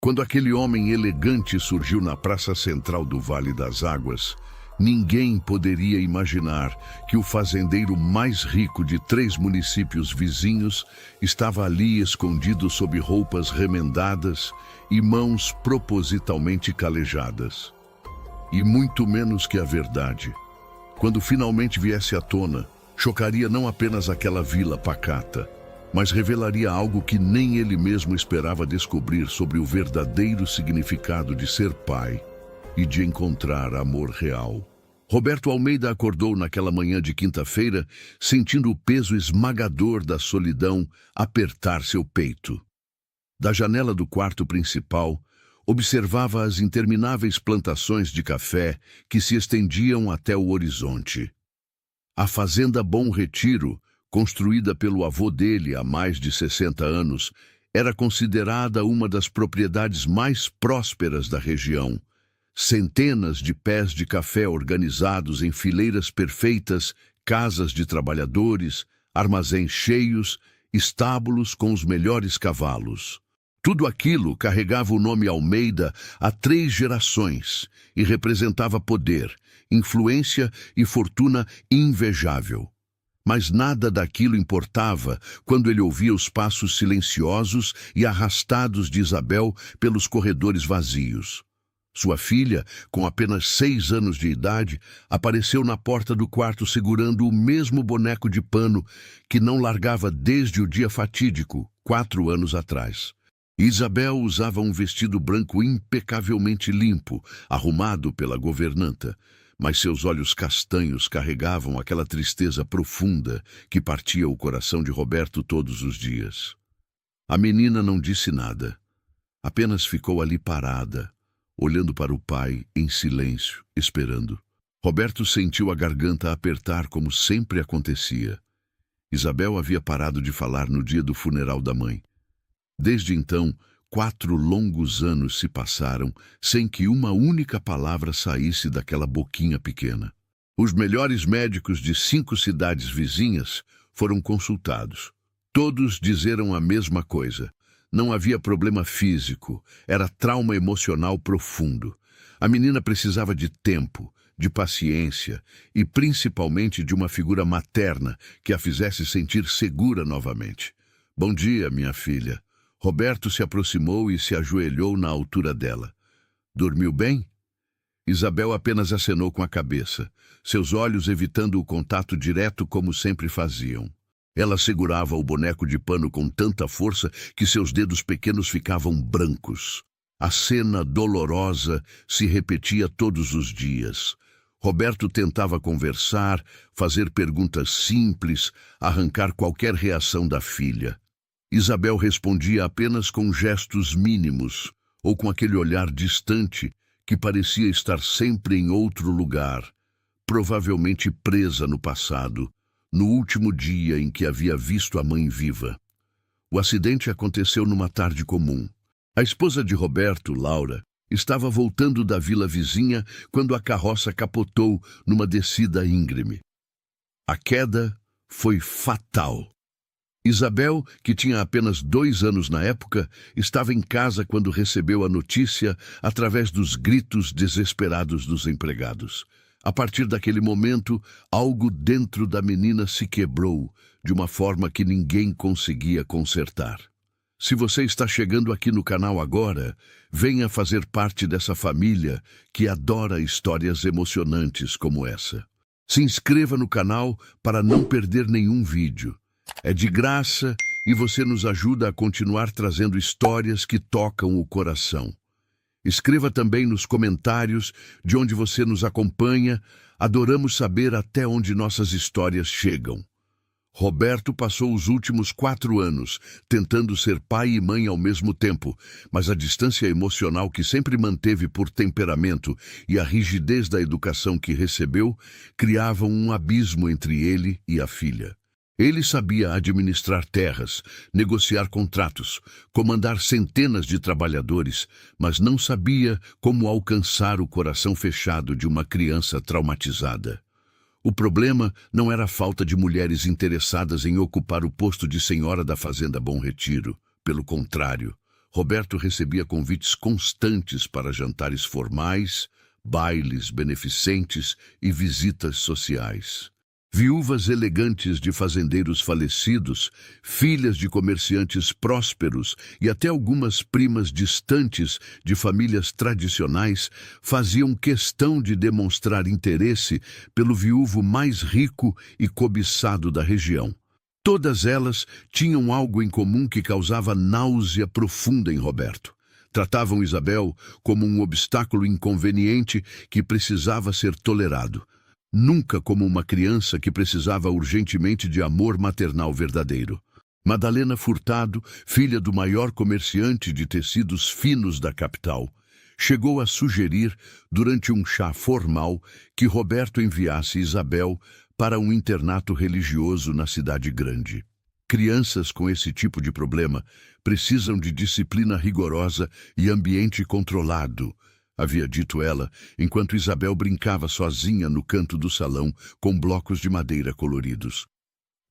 Quando aquele homem elegante surgiu na praça central do Vale das Águas, ninguém poderia imaginar que o fazendeiro mais rico de 3 municípios vizinhos estava ali escondido sob roupas remendadas e mãos propositalmente calejadas. E muito menos que a verdade, quando finalmente viesse à tona, chocaria não apenas aquela vila pacata, mas revelaria algo que nem ele mesmo esperava descobrir sobre o verdadeiro significado de ser pai e de encontrar amor real. Roberto Almeida acordou naquela manhã de quinta-feira, sentindo o peso esmagador da solidão apertar seu peito. Da janela do quarto principal, observava as intermináveis plantações de café que se estendiam até o horizonte. A fazenda Bom Retiro, construída pelo avô dele há mais de 60 anos, era considerada uma das propriedades mais prósperas da região. Centenas de pés de café organizados em fileiras perfeitas, casas de trabalhadores, armazéns cheios, estábulos com os melhores cavalos. Tudo aquilo carregava o nome Almeida há 3 gerações e representava poder, influência e fortuna invejável. Mas nada daquilo importava quando ele ouvia os passos silenciosos e arrastados de Isabel pelos corredores vazios. Sua filha, com apenas 6 anos de idade, apareceu na porta do quarto segurando o mesmo boneco de pano que não largava desde o dia fatídico, 4 anos atrás. Isabel usava um vestido branco impecavelmente limpo, arrumado pela governanta, mas seus olhos castanhos carregavam aquela tristeza profunda que partia o coração de Roberto todos os dias. A menina não disse nada, apenas ficou ali parada, olhando para o pai em silêncio, esperando. Roberto sentiu a garganta apertar como sempre acontecia. Isabel havia parado de falar no dia do funeral da mãe. Desde então, 4 longos anos se passaram sem que uma única palavra saísse daquela boquinha pequena. Os melhores médicos de 5 cidades vizinhas foram consultados. Todos disseram a mesma coisa. Não havia problema físico, era trauma emocional profundo. A menina precisava de tempo, de paciência e principalmente de uma figura materna que a fizesse sentir segura novamente. Bom dia, minha filha. Roberto se aproximou e se ajoelhou na altura dela. Dormiu bem? Isabel apenas acenou com a cabeça, seus olhos evitando o contato direto como sempre faziam. Ela segurava o boneco de pano com tanta força que seus dedos pequenos ficavam brancos. A cena dolorosa se repetia todos os dias. Roberto tentava conversar, fazer perguntas simples, arrancar qualquer reação da filha. Isabel respondia apenas com gestos mínimos, ou com aquele olhar distante que parecia estar sempre em outro lugar, provavelmente presa no passado, no último dia em que havia visto a mãe viva. O acidente aconteceu numa tarde comum. A esposa de Roberto, Laura, estava voltando da vila vizinha quando a carroça capotou numa descida íngreme. A queda foi fatal. Isabel, que tinha apenas 2 anos na época, estava em casa quando recebeu a notícia através dos gritos desesperados dos empregados. A partir daquele momento, algo dentro da menina se quebrou de uma forma que ninguém conseguia consertar. Se você está chegando aqui no canal agora, venha fazer parte dessa família que adora histórias emocionantes como essa. Se inscreva no canal para não perder nenhum vídeo. É de graça e você nos ajuda a continuar trazendo histórias que tocam o coração. Escreva também nos comentários de onde você nos acompanha. Adoramos saber até onde nossas histórias chegam. Roberto passou os últimos 4 anos tentando ser pai e mãe ao mesmo tempo, mas a distância emocional que sempre manteve por temperamento e a rigidez da educação que recebeu criavam um abismo entre ele e a filha. Ele sabia administrar terras, negociar contratos, comandar centenas de trabalhadores, mas não sabia como alcançar o coração fechado de uma criança traumatizada. O problema não era a falta de mulheres interessadas em ocupar o posto de senhora da fazenda Bom Retiro. Pelo contrário, Roberto recebia convites constantes para jantares formais, bailes beneficentes e visitas sociais. Viúvas elegantes de fazendeiros falecidos, filhas de comerciantes prósperos e até algumas primas distantes de famílias tradicionais faziam questão de demonstrar interesse pelo viúvo mais rico e cobiçado da região. Todas elas tinham algo em comum que causava náusea profunda em Roberto. Tratavam Isabel como um obstáculo inconveniente que precisava ser tolerado. Nunca como uma criança que precisava urgentemente de amor maternal verdadeiro. Madalena Furtado, filha do maior comerciante de tecidos finos da capital, chegou a sugerir, durante um chá formal, que Roberto enviasse Isabel para um internato religioso na cidade grande. Crianças com esse tipo de problema precisam de disciplina rigorosa e ambiente controlado, havia dito ela, enquanto Isabel brincava sozinha no canto do salão com blocos de madeira coloridos.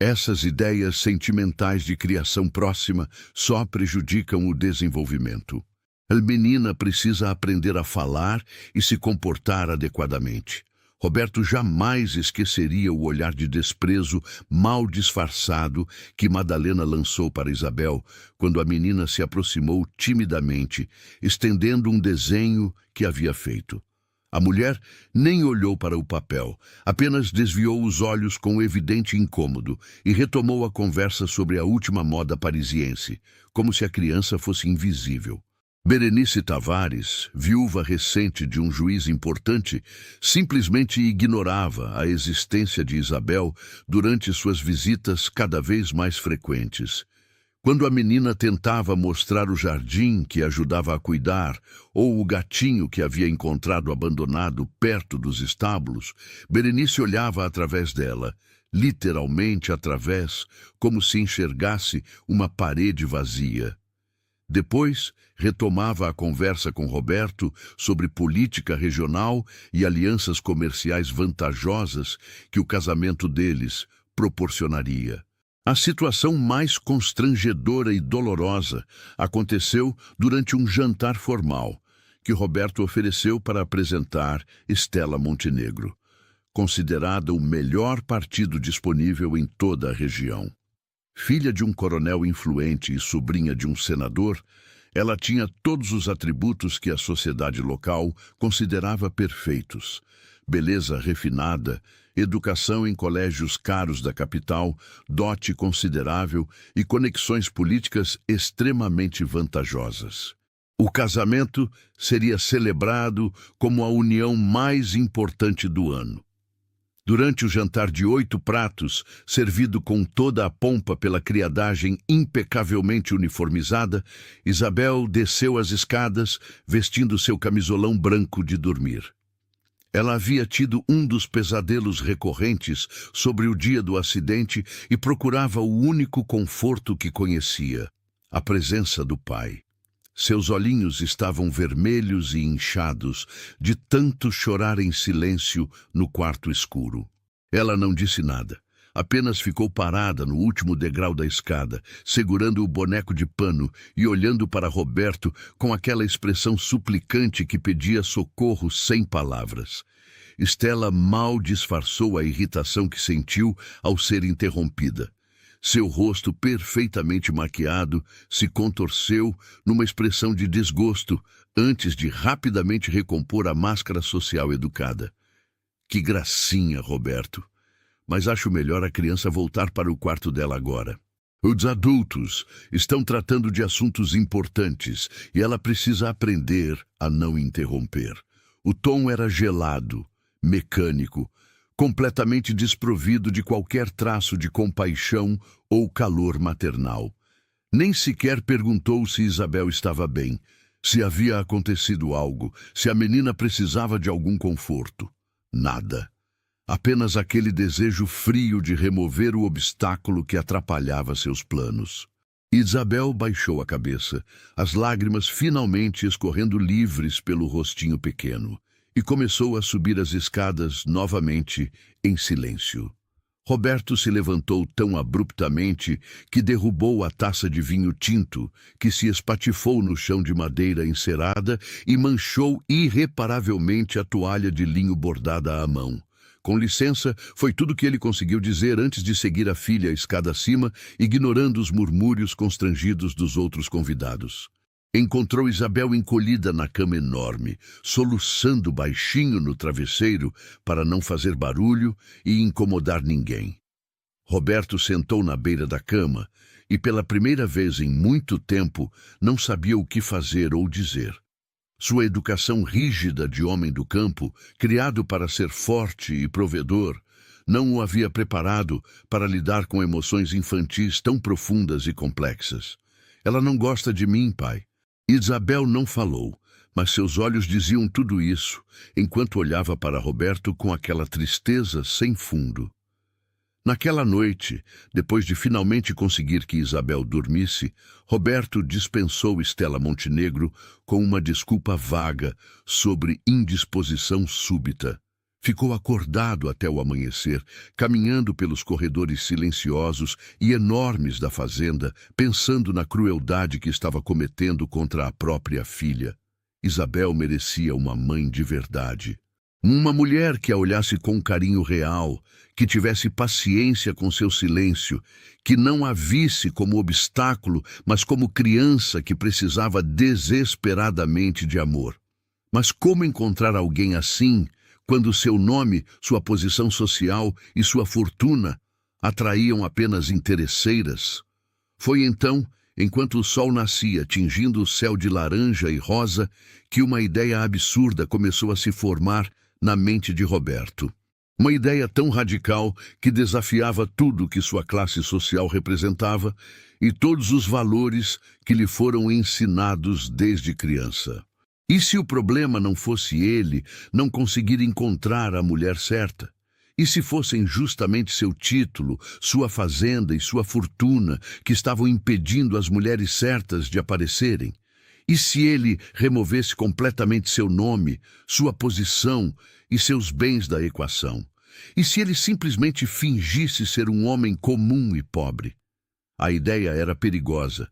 Essas ideias sentimentais de criação próxima só prejudicam o desenvolvimento. A menina precisa aprender a falar e se comportar adequadamente. Roberto jamais esqueceria o olhar de desprezo mal disfarçado que Madalena lançou para Isabel quando a menina se aproximou timidamente, estendendo um desenho que havia feito. A mulher nem olhou para o papel, apenas desviou os olhos com evidente incômodo e retomou a conversa sobre a última moda parisiense, como se a criança fosse invisível. Berenice Tavares, viúva recente de um juiz importante, simplesmente ignorava a existência de Isabel durante suas visitas cada vez mais frequentes. Quando a menina tentava mostrar o jardim que ajudava a cuidar ou o gatinho que havia encontrado abandonado perto dos estábulos, Berenice olhava através dela, literalmente através, como se enxergasse uma parede vazia. Depois, retomava a conversa com Roberto sobre política regional e alianças comerciais vantajosas que o casamento deles proporcionaria. A situação mais constrangedora e dolorosa aconteceu durante um jantar formal que Roberto ofereceu para apresentar Stella Montenegro, considerada o melhor partido disponível em toda a região. Filha de um coronel influente e sobrinha de um senador, ela tinha todos os atributos que a sociedade local considerava perfeitos: beleza refinada, educação em colégios caros da capital, dote considerável e conexões políticas extremamente vantajosas. O casamento seria celebrado como a união mais importante do ano. Durante o jantar de 8 pratos, servido com toda a pompa pela criadagem impecavelmente uniformizada, Isabel desceu as escadas, vestindo seu camisolão branco de dormir. Ela havia tido um dos pesadelos recorrentes sobre o dia do acidente e procurava o único conforto que conhecia: a presença do pai. Seus olhinhos estavam vermelhos e inchados de tanto chorar em silêncio no quarto escuro. Ela não disse nada, apenas ficou parada no último degrau da escada, segurando o boneco de pano e olhando para Roberto com aquela expressão suplicante que pedia socorro sem palavras. Stella mal disfarçou a irritação que sentiu ao ser interrompida. Seu rosto perfeitamente maquiado se contorceu numa expressão de desgosto antes de rapidamente recompor a máscara social educada. Que gracinha, Roberto. Mas acho melhor a criança voltar para o quarto dela agora. Os adultos estão tratando de assuntos importantes e ela precisa aprender a não interromper. O tom era gelado, mecânico, completamente desprovido de qualquer traço de compaixão ou calor maternal. Nem sequer perguntou se Isabel estava bem, se havia acontecido algo, se a menina precisava de algum conforto. Nada. Apenas aquele desejo frio de remover o obstáculo que atrapalhava seus planos. Isabel baixou a cabeça, as lágrimas finalmente escorrendo livres pelo rostinho pequeno, e começou a subir as escadas novamente em silêncio. Roberto se levantou tão abruptamente que derrubou a taça de vinho tinto, que se espatifou no chão de madeira encerada e manchou irreparavelmente a toalha de linho bordada à mão. Com licença, foi tudo que ele conseguiu dizer antes de seguir a filha a escada acima, ignorando os murmúrios constrangidos dos outros convidados. Encontrou Isabel encolhida na cama enorme, soluçando baixinho no travesseiro para não fazer barulho e incomodar ninguém. Roberto sentou na beira da cama e, pela primeira vez em muito tempo, não sabia o que fazer ou dizer. Sua educação rígida de homem do campo, criado para ser forte e provedor, não o havia preparado para lidar com emoções infantis tão profundas e complexas. Ela não gosta de mim, pai. Isabel não falou, mas seus olhos diziam tudo isso, enquanto olhava para Roberto com aquela tristeza sem fundo. Naquela noite, depois de finalmente conseguir que Isabel dormisse, Roberto dispensou Estela Montenegro com uma desculpa vaga sobre indisposição súbita. Ficou acordado até o amanhecer, caminhando pelos corredores silenciosos e enormes da fazenda, pensando na crueldade que estava cometendo contra a própria filha. Isabel merecia uma mãe de verdade. Uma mulher que a olhasse com carinho real, que tivesse paciência com seu silêncio, que não a visse como obstáculo, mas como criança que precisava desesperadamente de amor. Mas como encontrar alguém assim, quando seu nome, sua posição social e sua fortuna atraíam apenas interesseiras? Foi então, enquanto o sol nascia, tingindo o céu de laranja e rosa, que uma ideia absurda começou a se formar na mente de Roberto. Uma ideia tão radical que desafiava tudo que sua classe social representava e todos os valores que lhe foram ensinados desde criança. E se o problema não fosse ele não conseguir encontrar a mulher certa? E se fossem justamente seu título, sua fazenda e sua fortuna que estavam impedindo as mulheres certas de aparecerem? E se ele removesse completamente seu nome, sua posição e seus bens da equação? E se ele simplesmente fingisse ser um homem comum e pobre? A ideia era perigosa,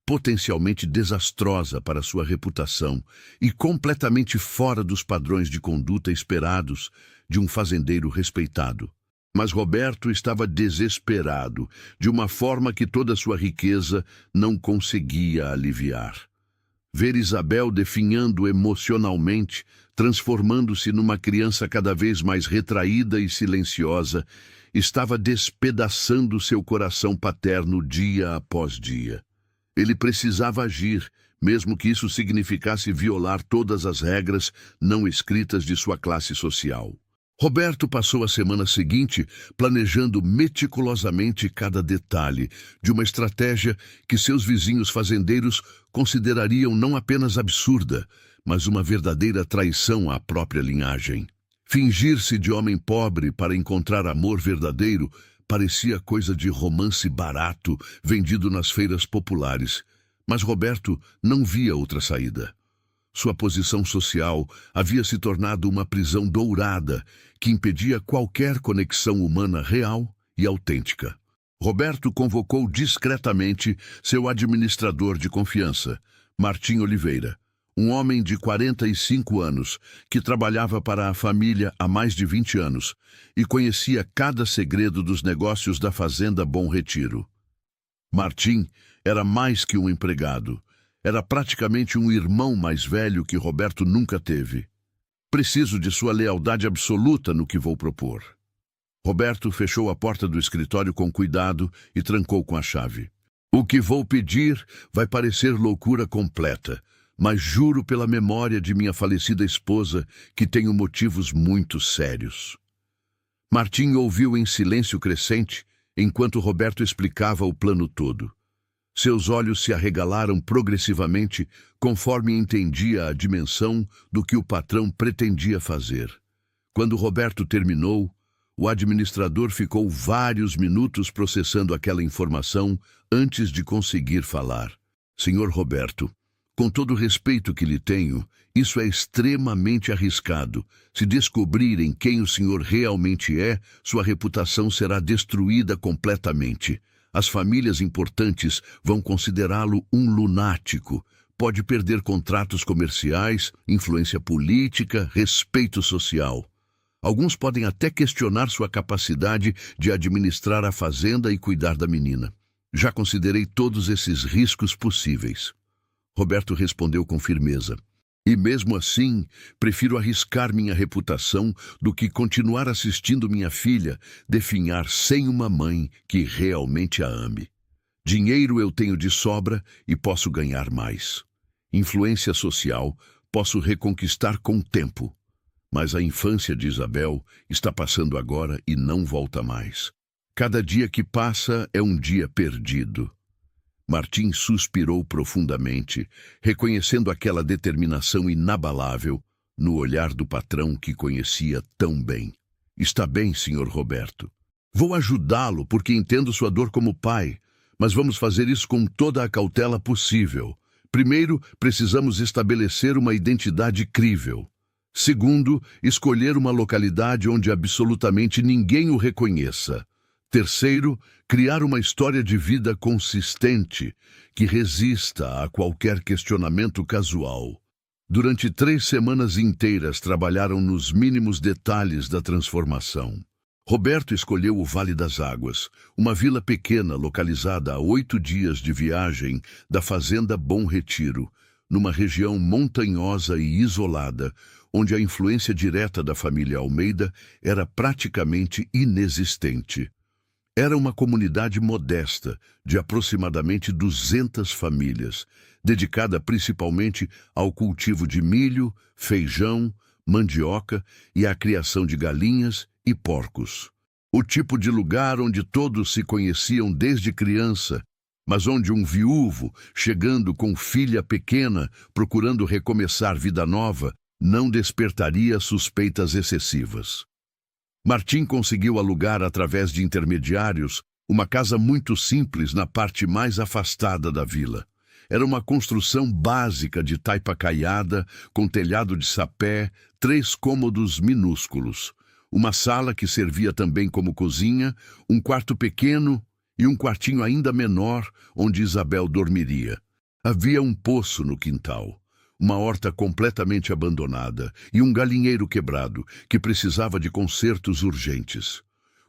potencialmente desastrosa para sua reputação e completamente fora dos padrões de conduta esperados de um fazendeiro respeitado. Mas Roberto estava desesperado, de uma forma que toda sua riqueza não conseguia aliviar. Ver Isabel definhando emocionalmente, transformando-se numa criança cada vez mais retraída e silenciosa, estava despedaçando seu coração paterno dia após dia. Ele precisava agir, mesmo que isso significasse violar todas as regras não escritas de sua classe social. Roberto passou a semana seguinte planejando meticulosamente cada detalhe de uma estratégia que seus vizinhos fazendeiros considerariam não apenas absurda, mas uma verdadeira traição à própria linhagem. Fingir-se de homem pobre para encontrar amor verdadeiro parecia coisa de romance barato vendido nas feiras populares, mas Roberto não via outra saída. Sua posição social havia se tornado uma prisão dourada que impedia qualquer conexão humana real e autêntica. Roberto convocou discretamente seu administrador de confiança, Martim Oliveira, um homem de 45 anos que trabalhava para a família há mais de 20 anos e conhecia cada segredo dos negócios da fazenda Bom Retiro. Martim era mais que um empregado. Era praticamente um irmão mais velho que Roberto nunca teve. Preciso de sua lealdade absoluta no que vou propor. Roberto fechou a porta do escritório com cuidado e trancou com a chave. O que vou pedir vai parecer loucura completa, mas juro pela memória de minha falecida esposa que tenho motivos muito sérios. Martim ouviu em silêncio crescente enquanto Roberto explicava o plano todo. Seus olhos se arregalaram progressivamente conforme entendia a dimensão do que o patrão pretendia fazer. Quando Roberto terminou, o administrador ficou vários minutos processando aquela informação antes de conseguir falar. Senhor Roberto, Com todo o respeito que lhe tenho, isso é extremamente arriscado. Se descobrirem quem o senhor realmente é, sua reputação será destruída completamente. As famílias importantes vão considerá-lo um lunático. Pode perder contratos comerciais, influência política, respeito social. Alguns podem até questionar sua capacidade de administrar a fazenda e cuidar da menina. Já considerei todos esses riscos possíveis. Roberto respondeu com firmeza. E mesmo assim, prefiro arriscar minha reputação do que continuar assistindo minha filha definhar sem uma mãe que realmente a ame. Dinheiro eu tenho de sobra e posso ganhar mais. Influência social posso reconquistar com o tempo. Mas a infância de Isabel está passando agora e não volta mais. Cada dia que passa é um dia perdido. Martim suspirou profundamente, reconhecendo aquela determinação inabalável no olhar do patrão que conhecia tão bem. Está bem, senhor Roberto. Vou ajudá-lo porque entendo sua dor como pai, mas vamos fazer isso com toda a cautela possível. Primeiro, precisamos estabelecer uma identidade crível. Segundo, escolher uma localidade onde absolutamente ninguém o reconheça. Terceiro, criar uma história de vida consistente que resista a qualquer questionamento casual. Durante 3 semanas inteiras trabalharam nos mínimos detalhes da transformação. Roberto escolheu o Vale das Águas, uma vila pequena localizada a 8 dias de viagem da fazenda Bom Retiro, numa região montanhosa e isolada, onde a influência direta da família Almeida era praticamente inexistente. Era uma comunidade modesta, de aproximadamente 200 famílias, dedicada principalmente ao cultivo de milho, feijão, mandioca e à criação de galinhas e porcos. O tipo de lugar onde todos se conheciam desde criança, mas onde um viúvo, chegando com filha pequena, procurando recomeçar vida nova, não despertaria suspeitas excessivas. Martim conseguiu alugar, através de intermediários, uma casa muito simples na parte mais afastada da vila. Era uma construção básica de taipa caiada, com telhado de sapé, 3 cômodos minúsculos, uma sala que servia também como cozinha, um quarto pequeno e um quartinho ainda menor, onde Isabel dormiria. Havia um poço no quintal, uma horta completamente abandonada e um galinheiro quebrado que precisava de consertos urgentes.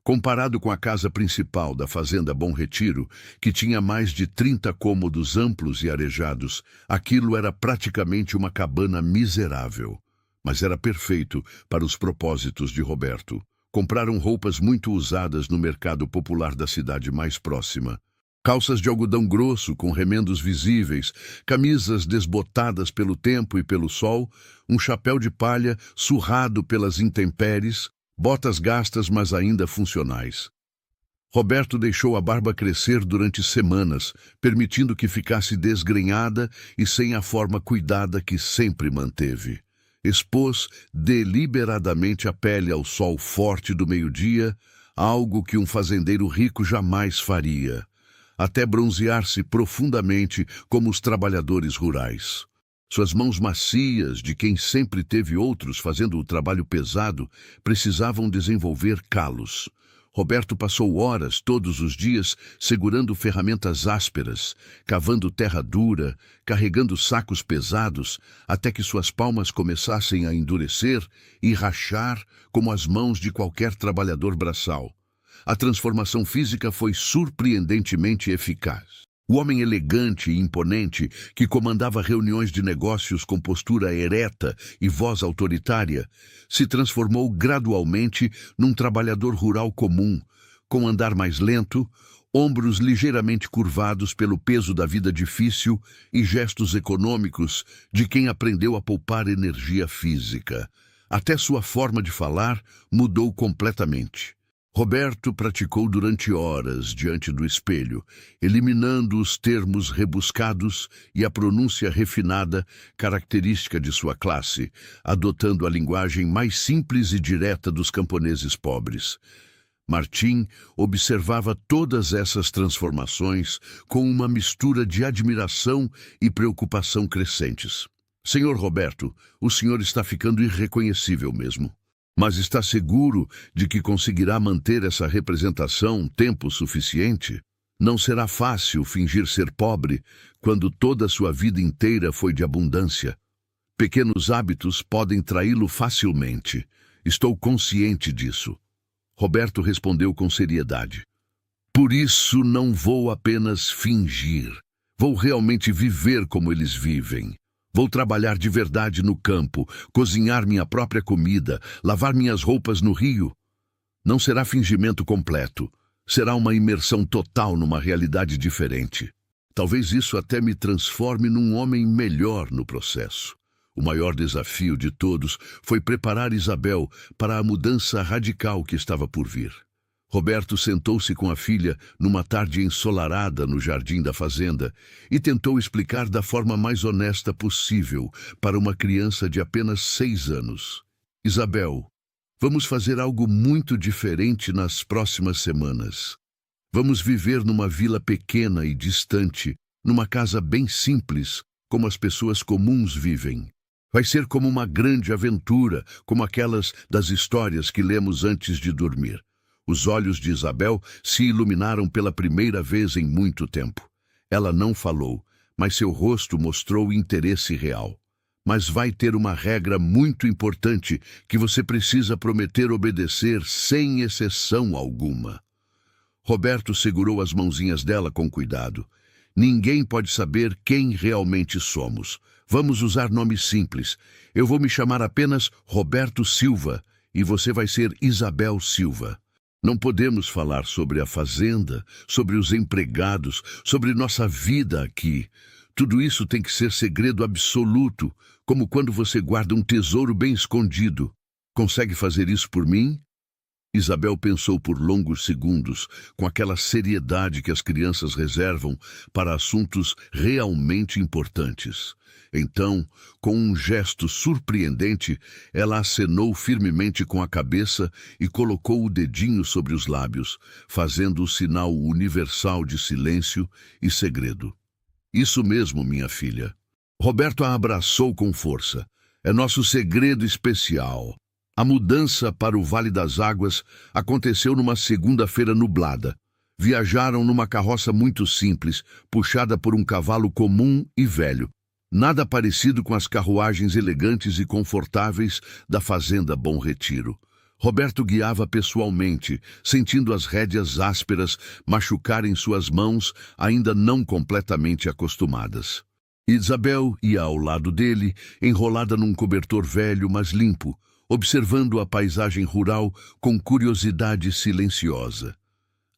Comparado com a casa principal da fazenda Bom Retiro, que tinha mais de 30 cômodos amplos e arejados, aquilo era praticamente uma cabana miserável. Mas era perfeito para os propósitos de Roberto. Compraram roupas muito usadas no mercado popular da cidade mais próxima. Calças de algodão grosso com remendos visíveis, camisas desbotadas pelo tempo e pelo sol, um chapéu de palha surrado pelas intempéries, botas gastas mas ainda funcionais. Roberto deixou a barba crescer durante semanas, permitindo que ficasse desgrenhada e sem a forma cuidada que sempre manteve. Expôs deliberadamente a pele ao sol forte do meio-dia, algo que um fazendeiro rico jamais faria, até bronzear-se profundamente como os trabalhadores rurais. Suas mãos macias, de quem sempre teve outros fazendo o trabalho pesado, precisavam desenvolver calos. Roberto passou horas todos os dias segurando ferramentas ásperas, cavando terra dura, carregando sacos pesados, até que suas palmas começassem a endurecer e rachar como as mãos de qualquer trabalhador braçal. A transformação física foi surpreendentemente eficaz. O homem elegante e imponente, que comandava reuniões de negócios com postura ereta e voz autoritária, se transformou gradualmente num trabalhador rural comum, com andar mais lento, ombros ligeiramente curvados pelo peso da vida difícil e gestos econômicos de quem aprendeu a poupar energia física. Até sua forma de falar mudou completamente. Roberto praticou durante horas diante do espelho, eliminando os termos rebuscados e a pronúncia refinada característica de sua classe, adotando a linguagem mais simples e direta dos camponeses pobres. Martim observava todas essas transformações com uma mistura de admiração e preocupação crescentes. Senhor Roberto, o senhor está ficando irreconhecível mesmo. Mas está seguro de que conseguirá manter essa representação tempo suficiente? Não será fácil fingir ser pobre quando toda a sua vida inteira foi de abundância. Pequenos hábitos podem traí-lo facilmente. Estou consciente disso. Roberto respondeu com seriedade. Por isso não vou apenas fingir. Vou realmente viver como eles vivem. Vou trabalhar de verdade no campo, cozinhar minha própria comida, lavar minhas roupas no rio. Não será fingimento completo. Será uma imersão total numa realidade diferente. Talvez isso até me transforme num homem melhor no processo. O maior desafio de todos foi preparar Isabel para a mudança radical que estava por vir. Roberto sentou-se com a filha numa tarde ensolarada no jardim da fazenda e tentou explicar da forma mais honesta possível para uma criança de apenas 6 anos. Isabel, vamos fazer algo muito diferente nas próximas semanas. Vamos viver numa vila pequena e distante, numa casa bem simples, como as pessoas comuns vivem. Vai ser como uma grande aventura, como aquelas das histórias que lemos antes de dormir. Os olhos de Isabel se iluminaram pela primeira vez em muito tempo. Ela não falou, mas seu rosto mostrou interesse real. Mas vai ter uma regra muito importante que você precisa prometer obedecer sem exceção alguma. Roberto segurou as mãozinhas dela com cuidado. Ninguém pode saber quem realmente somos. Vamos usar nomes simples. Eu vou me chamar apenas Roberto Silva e você vai ser Isabel Silva. Não podemos falar sobre a fazenda, sobre os empregados, sobre nossa vida aqui. Tudo isso tem que ser segredo absoluto, como quando você guarda um tesouro bem escondido. Consegue fazer isso por mim? Isabel pensou por longos segundos, com aquela seriedade que as crianças reservam para assuntos realmente importantes. Então, com um gesto surpreendente, ela acenou firmemente com a cabeça e colocou o dedinho sobre os lábios, fazendo o sinal universal de silêncio e segredo. Isso mesmo, minha filha. Roberto a abraçou com força. É nosso segredo especial. A mudança para o Vale das Águas aconteceu numa segunda-feira nublada. Viajaram numa carroça muito simples, puxada por um cavalo comum e velho. Nada parecido com as carruagens elegantes e confortáveis da fazenda Bom Retiro. Roberto guiava pessoalmente, sentindo as rédeas ásperas machucarem suas mãos, ainda não completamente acostumadas. Isabel ia ao lado dele, enrolada num cobertor velho, mas limpo, observando a paisagem rural com curiosidade silenciosa.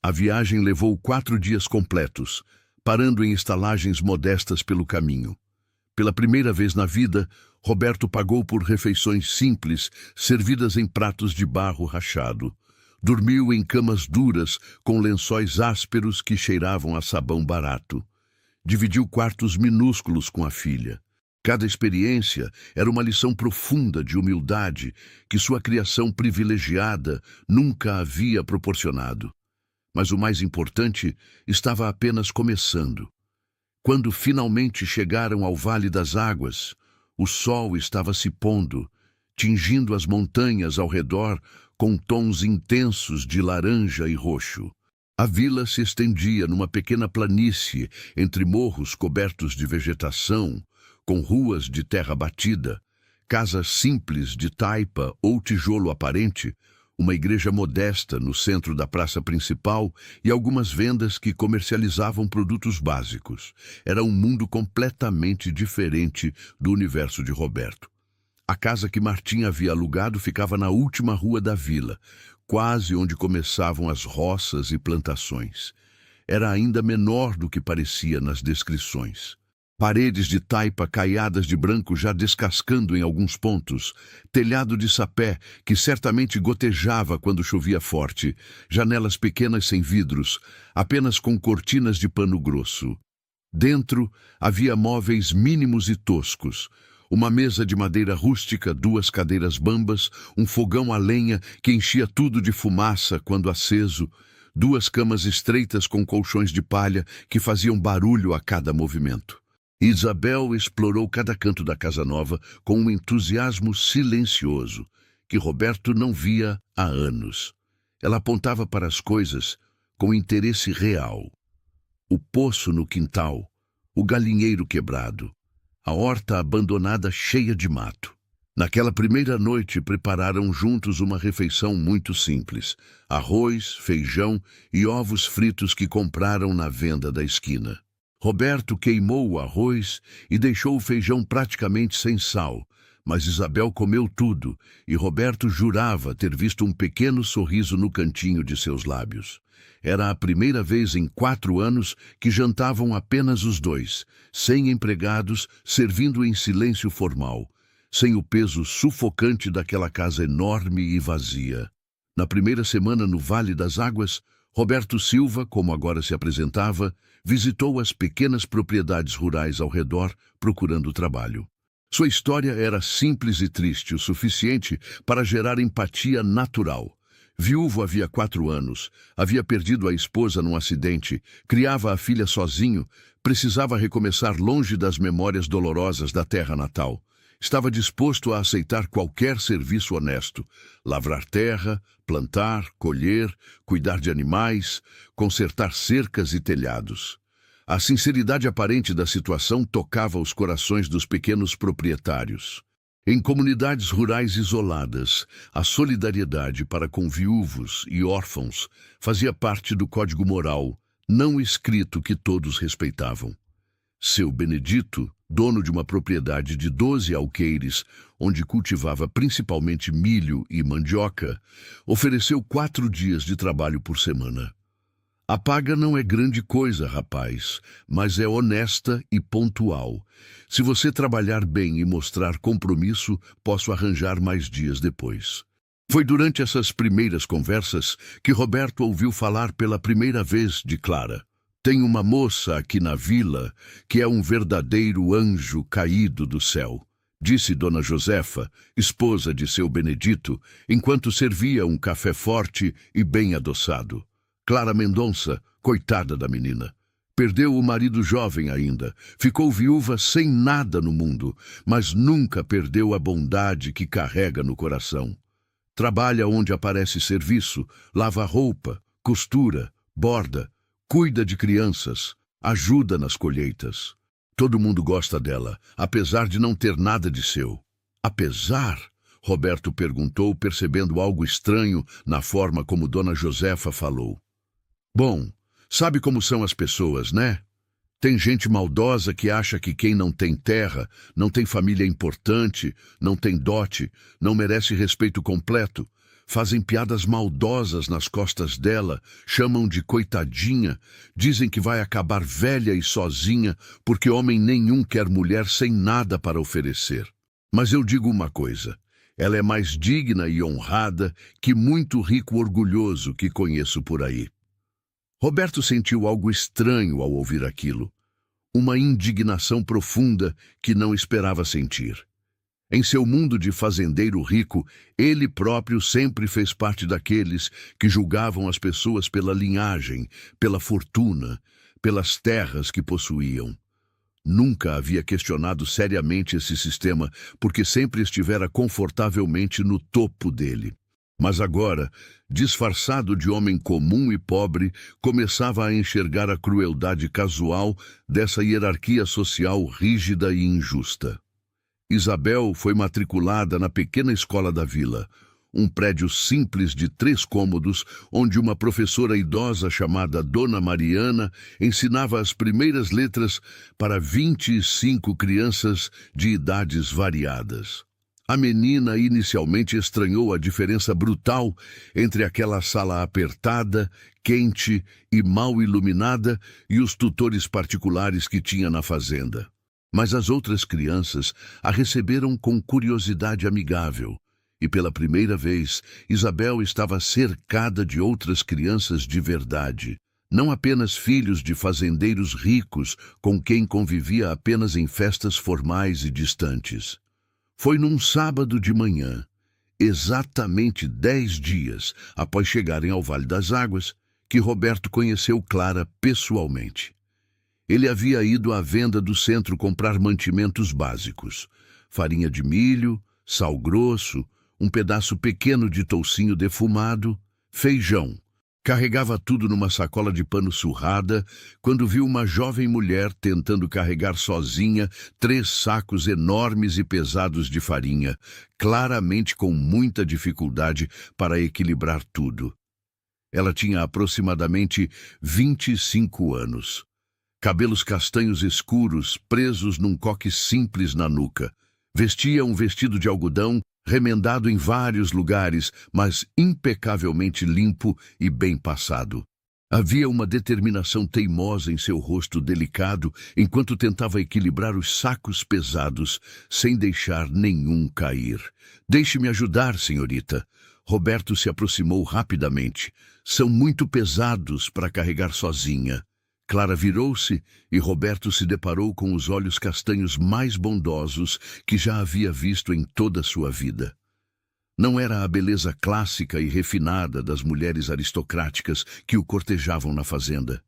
A viagem levou 4 dias completos, parando em estalagens modestas pelo caminho. Pela primeira vez na vida, Roberto pagou por refeições simples, servidas em pratos de barro rachado. Dormiu em camas duras, com lençóis ásperos que cheiravam a sabão barato. Dividiu quartos minúsculos com a filha. Cada experiência era uma lição profunda de humildade que sua criação privilegiada nunca havia proporcionado. Mas o mais importante estava apenas começando. Quando finalmente chegaram ao Vale das Águas, o sol estava se pondo, tingindo as montanhas ao redor com tons intensos de laranja e roxo. A vila se estendia numa pequena planície entre morros cobertos de vegetação, com ruas de terra batida, casas simples de taipa ou tijolo aparente, uma igreja modesta no centro da praça principal e algumas vendas que comercializavam produtos básicos. Era um mundo completamente diferente do universo de Roberto. A casa que Martim havia alugado ficava na última rua da vila, quase onde começavam as roças e plantações. Era ainda menor do que parecia nas descrições. Paredes de taipa caiadas de branco já descascando em alguns pontos, telhado de sapé que certamente gotejava quando chovia forte, janelas pequenas sem vidros, apenas com cortinas de pano grosso. Dentro havia móveis mínimos e toscos. Uma mesa de madeira rústica, 2 cadeiras bambas, um fogão a lenha que enchia tudo de fumaça quando aceso, 2 camas estreitas com colchões de palha que faziam barulho a cada movimento. Isabel explorou cada canto da casa nova com um entusiasmo silencioso que Roberto não via há anos. Ela apontava para as coisas com interesse real. O poço no quintal, o galinheiro quebrado, a horta abandonada cheia de mato. Naquela primeira noite prepararam juntos uma refeição muito simples: arroz, feijão e ovos fritos que compraram na venda da esquina. Roberto queimou o arroz e deixou o feijão praticamente sem sal, mas Isabel comeu tudo e Roberto jurava ter visto um pequeno sorriso no cantinho de seus lábios. Era a primeira vez em 4 anos que jantavam apenas os dois, sem empregados, servindo em silêncio formal, sem o peso sufocante daquela casa enorme e vazia. Na primeira semana no Vale das Águas, Roberto Silva, como agora se apresentava, visitou as pequenas propriedades rurais ao redor procurando trabalho. Sua história era simples e triste o suficiente para gerar empatia natural. Viúvo havia 4 anos, havia perdido a esposa num acidente, criava a filha sozinho, precisava recomeçar longe das memórias dolorosas da terra natal. Estava disposto a aceitar qualquer serviço honesto: lavrar terra, plantar, colher, cuidar de animais, consertar cercas e telhados. A sinceridade aparente da situação tocava os corações dos pequenos proprietários. Em comunidades rurais isoladas, a solidariedade para com viúvos e órfãos fazia parte do código moral, não escrito, que todos respeitavam. Seu Benedito, dono de uma propriedade de 12 alqueires, onde cultivava principalmente milho e mandioca, ofereceu 4 dias de trabalho por semana. A paga não é grande coisa, rapaz, mas é honesta e pontual. Se você trabalhar bem e mostrar compromisso, posso arranjar mais dias depois. Foi durante essas primeiras conversas que Roberto ouviu falar pela primeira vez de Clara. Tem uma moça aqui na vila que é um verdadeiro anjo caído do céu, disse Dona Josefa, esposa de seu Benedito, enquanto servia um café forte e bem adoçado. Clara Mendonça, coitada da menina. Perdeu o marido jovem ainda, ficou viúva sem nada no mundo, mas nunca perdeu a bondade que carrega no coração. Trabalha onde aparece serviço, lava roupa, costura, borda, cuida de crianças, ajuda nas colheitas. Todo mundo gosta dela, apesar de não ter nada de seu. Apesar? Roberto perguntou, percebendo algo estranho na forma como Dona Josefa falou. Bom, sabe como são as pessoas, né? Tem gente maldosa que acha que quem não tem terra, não tem família importante, não tem dote, não merece respeito completo. Fazem piadas maldosas nas costas dela, chamam de coitadinha, dizem que vai acabar velha e sozinha porque homem nenhum quer mulher sem nada para oferecer. Mas eu digo uma coisa, ela é mais digna e honrada que muito rico orgulhoso que conheço por aí. Roberto sentiu algo estranho ao ouvir aquilo, uma indignação profunda que não esperava sentir. Em seu mundo de fazendeiro rico, ele próprio sempre fez parte daqueles que julgavam as pessoas pela linhagem, pela fortuna, pelas terras que possuíam. Nunca havia questionado seriamente esse sistema, porque sempre estivera confortavelmente no topo dele. Mas agora, disfarçado de homem comum e pobre, começava a enxergar a crueldade casual dessa hierarquia social rígida e injusta. Isabel foi matriculada na pequena escola da vila, um prédio simples de 3 cômodos, onde uma professora idosa chamada Dona Mariana ensinava as primeiras letras para 25 crianças de idades variadas. A menina inicialmente estranhou a diferença brutal entre aquela sala apertada, quente e mal iluminada e os tutores particulares que tinha na fazenda. Mas as outras crianças a receberam com curiosidade amigável, e pela primeira vez Isabel estava cercada de outras crianças de verdade, não apenas filhos de fazendeiros ricos com quem convivia apenas em festas formais e distantes. Foi num sábado de manhã, exatamente 10 dias após chegarem ao Vale das Águas, que Roberto conheceu Clara pessoalmente. Ele havia ido à venda do centro comprar mantimentos básicos: farinha de milho, sal grosso, um pedaço pequeno de toucinho defumado, feijão. Carregava tudo numa sacola de pano surrada quando viu uma jovem mulher tentando carregar sozinha 3 sacos enormes e pesados de farinha, claramente com muita dificuldade para equilibrar tudo. Ela tinha aproximadamente 25 anos. Cabelos castanhos escuros presos num coque simples na nuca. Vestia um vestido de algodão remendado em vários lugares, mas impecavelmente limpo e bem passado. Havia uma determinação teimosa em seu rosto delicado enquanto tentava equilibrar os sacos pesados sem deixar nenhum cair. "Deixe-me ajudar, senhorita." Roberto se aproximou rapidamente. "São muito pesados para carregar sozinha." Clara virou-se e Roberto se deparou com os olhos castanhos mais bondosos que já havia visto em toda a sua vida. Não era a beleza clássica e refinada das mulheres aristocráticas que o cortejavam na fazenda.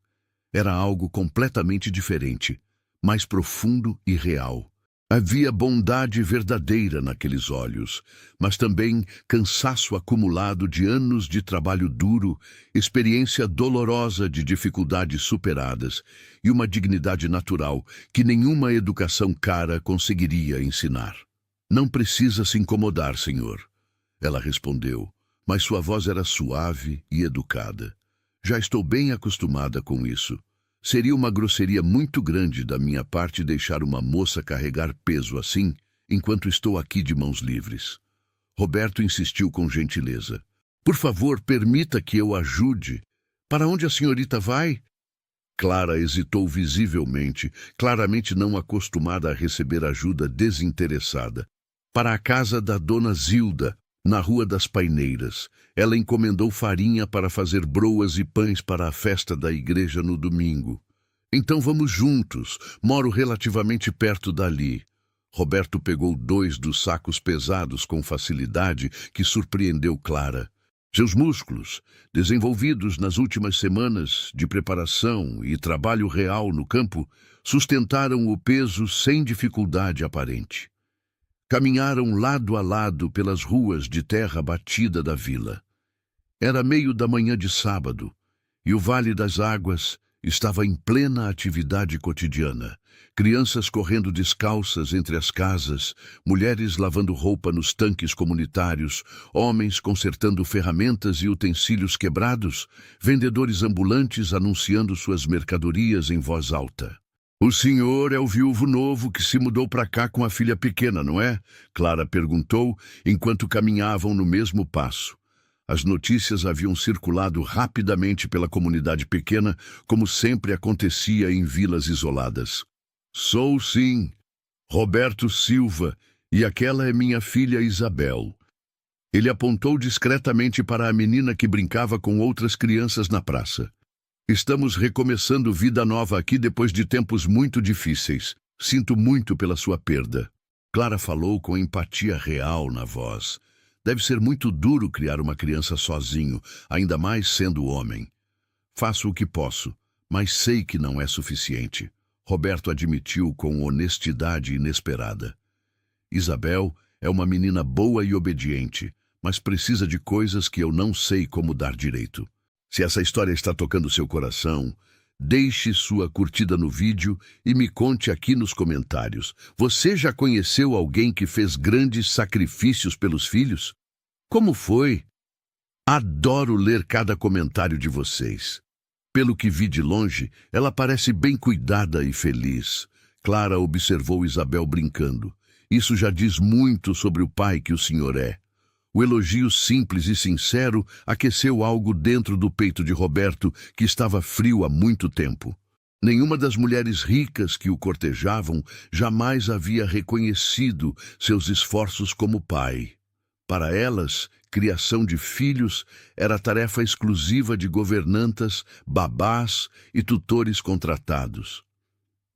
Era algo completamente diferente, mais profundo e real. Havia bondade verdadeira naqueles olhos, mas também cansaço acumulado de anos de trabalho duro, experiência dolorosa de dificuldades superadas e uma dignidade natural que nenhuma educação cara conseguiria ensinar. "Não precisa se incomodar, senhor," ela respondeu, mas sua voz era suave e educada. "Já estou bem acostumada com isso. Seria uma grosseria muito grande da minha parte deixar uma moça carregar peso assim, enquanto estou aqui de mãos livres." Roberto insistiu com gentileza. "Por favor, permita que eu ajude. Para onde a senhorita vai?" Clara hesitou visivelmente, claramente não acostumada a receber ajuda desinteressada. "Para a casa da dona Zilda, na Rua das Paineiras. Ela encomendou farinha para fazer broas e pães para a festa da igreja no domingo." "Então vamos juntos. Moro relativamente perto dali." Roberto pegou 2 dos sacos pesados com facilidade que surpreendeu Clara. Seus músculos, desenvolvidos nas últimas semanas de preparação e trabalho real no campo, sustentaram o peso sem dificuldade aparente. Caminharam lado a lado pelas ruas de terra batida da vila. Era meio da manhã de sábado, e o Vale das Águas estava em plena atividade cotidiana. Crianças correndo descalças entre as casas, mulheres lavando roupa nos tanques comunitários, homens consertando ferramentas e utensílios quebrados, vendedores ambulantes anunciando suas mercadorias em voz alta. "O senhor é o viúvo novo que se mudou para cá com a filha pequena, não é?" Clara perguntou, enquanto caminhavam no mesmo passo. As notícias haviam circulado rapidamente pela comunidade pequena, como sempre acontecia em vilas isoladas. "Sou sim, Roberto Silva, e aquela é minha filha Isabel." Ele apontou discretamente para a menina que brincava com outras crianças na praça. "Estamos recomeçando vida nova aqui depois de tempos muito difíceis. Sinto muito pela sua perda." Clara falou com empatia real na voz. "Deve ser muito duro criar uma criança sozinho, ainda mais sendo homem." "Faço o que posso, mas sei que não é suficiente." Roberto admitiu com honestidade inesperada. "Isabel é uma menina boa e obediente, mas precisa de coisas que eu não sei como dar direito." Se essa história está tocando seu coração, deixe sua curtida no vídeo e me conte aqui nos comentários. Você já conheceu alguém que fez grandes sacrifícios pelos filhos? Como foi? Adoro ler cada comentário de vocês. Pelo que vi de longe, ela parece bem cuidada e feliz. Clara observou Isabel brincando. Isso já diz muito sobre o pai que o senhor é. O elogio simples e sincero aqueceu algo dentro do peito de Roberto, que estava frio há muito tempo. Nenhuma das mulheres ricas que o cortejavam jamais havia reconhecido seus esforços como pai. Para elas, criação de filhos era tarefa exclusiva de governantas, babás e tutores contratados.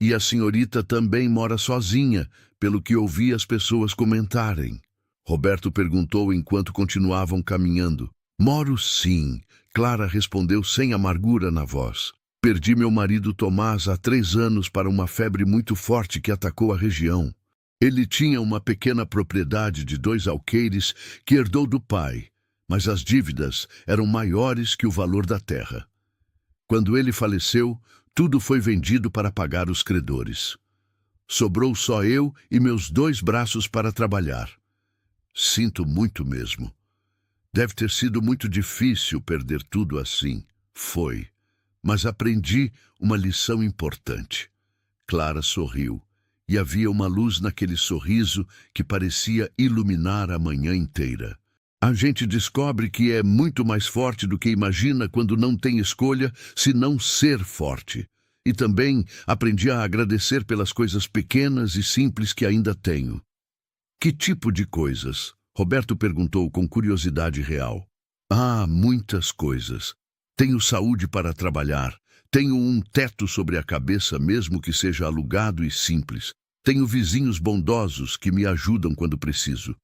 E a senhorita também mora sozinha, pelo que ouvi as pessoas comentarem. Roberto perguntou enquanto continuavam caminhando. Moro sim, Clara respondeu sem amargura na voz. Perdi meu marido Tomás há 3 anos para uma febre muito forte que atacou a região. Ele tinha uma pequena propriedade de 2 alqueires que herdou do pai, mas as dívidas eram maiores que o valor da terra. Quando ele faleceu, tudo foi vendido para pagar os credores. Sobrou só eu e meus 2 braços para trabalhar. Sinto muito mesmo. Deve ter sido muito difícil perder tudo assim. Foi. Mas aprendi uma lição importante. Clara sorriu, e havia uma luz naquele sorriso que parecia iluminar a manhã inteira. A gente descobre que é muito mais forte do que imagina quando não tem escolha senão ser forte. E também aprendi a agradecer pelas coisas pequenas e simples que ainda tenho. Que tipo de coisas? Roberto perguntou com curiosidade real. Ah, muitas coisas. Tenho saúde para trabalhar. Tenho um teto sobre a cabeça, mesmo que seja alugado e simples. Tenho vizinhos bondosos que me ajudam quando preciso.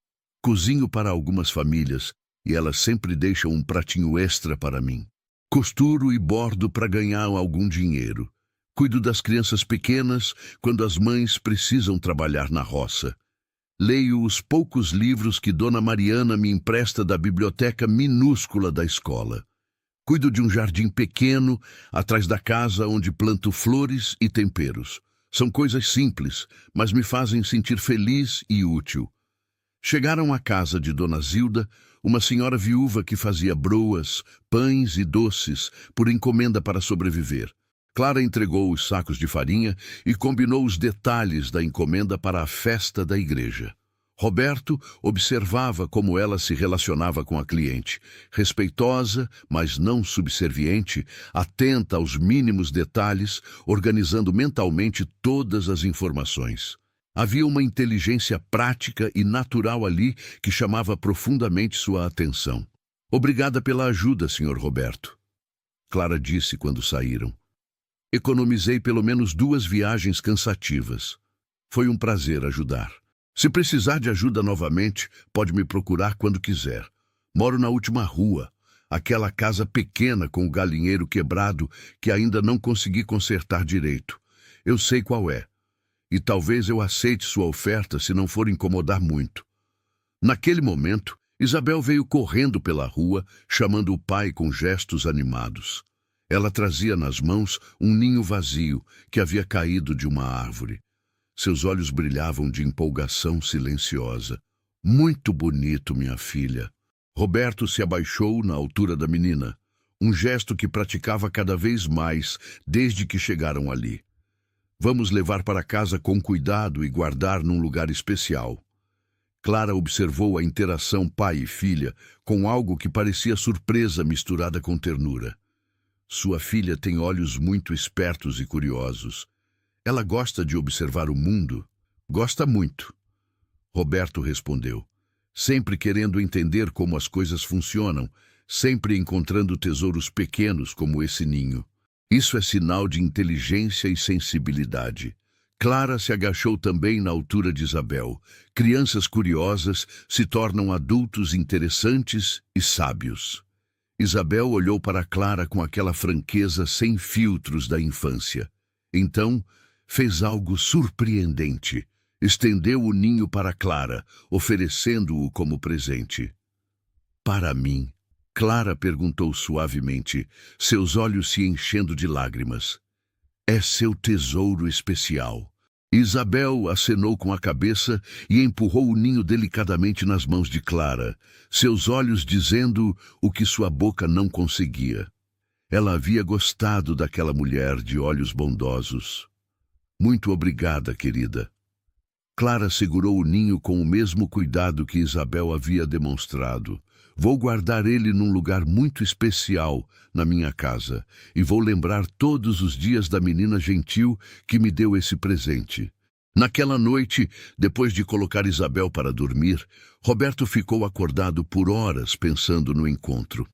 Cozinho para algumas famílias e elas sempre deixam um pratinho extra para mim. Costuro e bordo para ganhar algum dinheiro. Cuido das crianças pequenas quando as mães precisam trabalhar na roça. Leio os poucos livros que Dona Mariana me empresta da biblioteca minúscula da escola. Cuido de um jardim pequeno atrás da casa onde planto flores e temperos. São coisas simples, mas me fazem sentir feliz e útil. Chegaram à casa de Dona Zilda, uma senhora viúva que fazia broas, pães e doces por encomenda para sobreviver. Clara entregou os sacos de farinha e combinou os detalhes da encomenda para a festa da igreja. Roberto observava como ela se relacionava com a cliente, respeitosa, mas não subserviente, atenta aos mínimos detalhes, organizando mentalmente todas as informações. Havia uma inteligência prática e natural ali que chamava profundamente sua atenção. Obrigada pela ajuda, Sr. Roberto, Clara disse quando saíram. Economizei pelo menos 2 viagens cansativas. Foi um prazer ajudar. Se precisar de ajuda novamente, pode me procurar quando quiser. Moro na última rua, aquela casa pequena com o galinheiro quebrado que ainda não consegui consertar direito. Eu sei qual é. E talvez eu aceite sua oferta se não for incomodar muito. Naquele momento, Isabel veio correndo pela rua, chamando o pai com gestos animados. Ela trazia nas mãos um ninho vazio que havia caído de uma árvore. Seus olhos brilhavam de empolgação silenciosa. Muito bonito, minha filha. Roberto se abaixou na altura da menina, um gesto que praticava cada vez mais desde que chegaram ali. Vamos levar para casa com cuidado e guardar num lugar especial. Clara observou a interação pai e filha com algo que parecia surpresa misturada com ternura. Sua filha tem olhos muito espertos e curiosos. Ela gosta de observar o mundo? Gosta muito. Roberto respondeu, sempre querendo entender como as coisas funcionam, sempre encontrando tesouros pequenos como esse ninho. Isso é sinal de inteligência e sensibilidade. Clara se agachou também na altura de Isabel. Crianças curiosas se tornam adultos interessantes e sábios. Isabel olhou para Clara com aquela franqueza sem filtros da infância. Então, fez algo surpreendente. Estendeu o ninho para Clara, oferecendo-o como presente. Para mim, Clara perguntou suavemente, seus olhos se enchendo de lágrimas. É seu tesouro especial. Isabel acenou com a cabeça e empurrou o ninho delicadamente nas mãos de Clara, seus olhos dizendo o que sua boca não conseguia. Ela havia gostado daquela mulher de olhos bondosos. Muito obrigada, querida. Clara segurou o ninho com o mesmo cuidado que Isabel havia demonstrado. Vou guardar ele num lugar muito especial na minha casa e vou lembrar todos os dias da menina gentil que me deu esse presente. Naquela noite, depois de colocar Isabel para dormir, Roberto ficou acordado por horas pensando no encontro.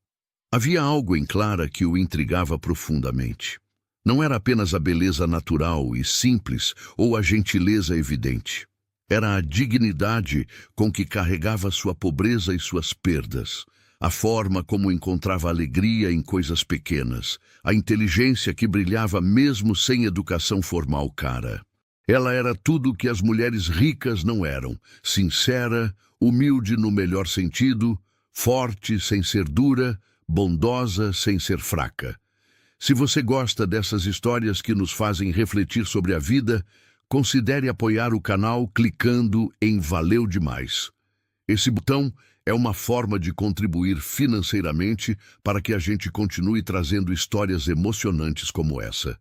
Havia algo em Clara que o intrigava profundamente. Não era apenas a beleza natural e simples ou a gentileza evidente. Era a dignidade com que carregava sua pobreza e suas perdas, a forma como encontrava alegria em coisas pequenas, a inteligência que brilhava mesmo sem educação formal cara. Ela era tudo o que as mulheres ricas não eram: sincera, humilde no melhor sentido, forte sem ser dura, bondosa sem ser fraca. Se você gosta dessas histórias que nos fazem refletir sobre a vida, considere apoiar o canal clicando em Valeu Demais. Esse botão é uma forma de contribuir financeiramente para que a gente continue trazendo histórias emocionantes como essa.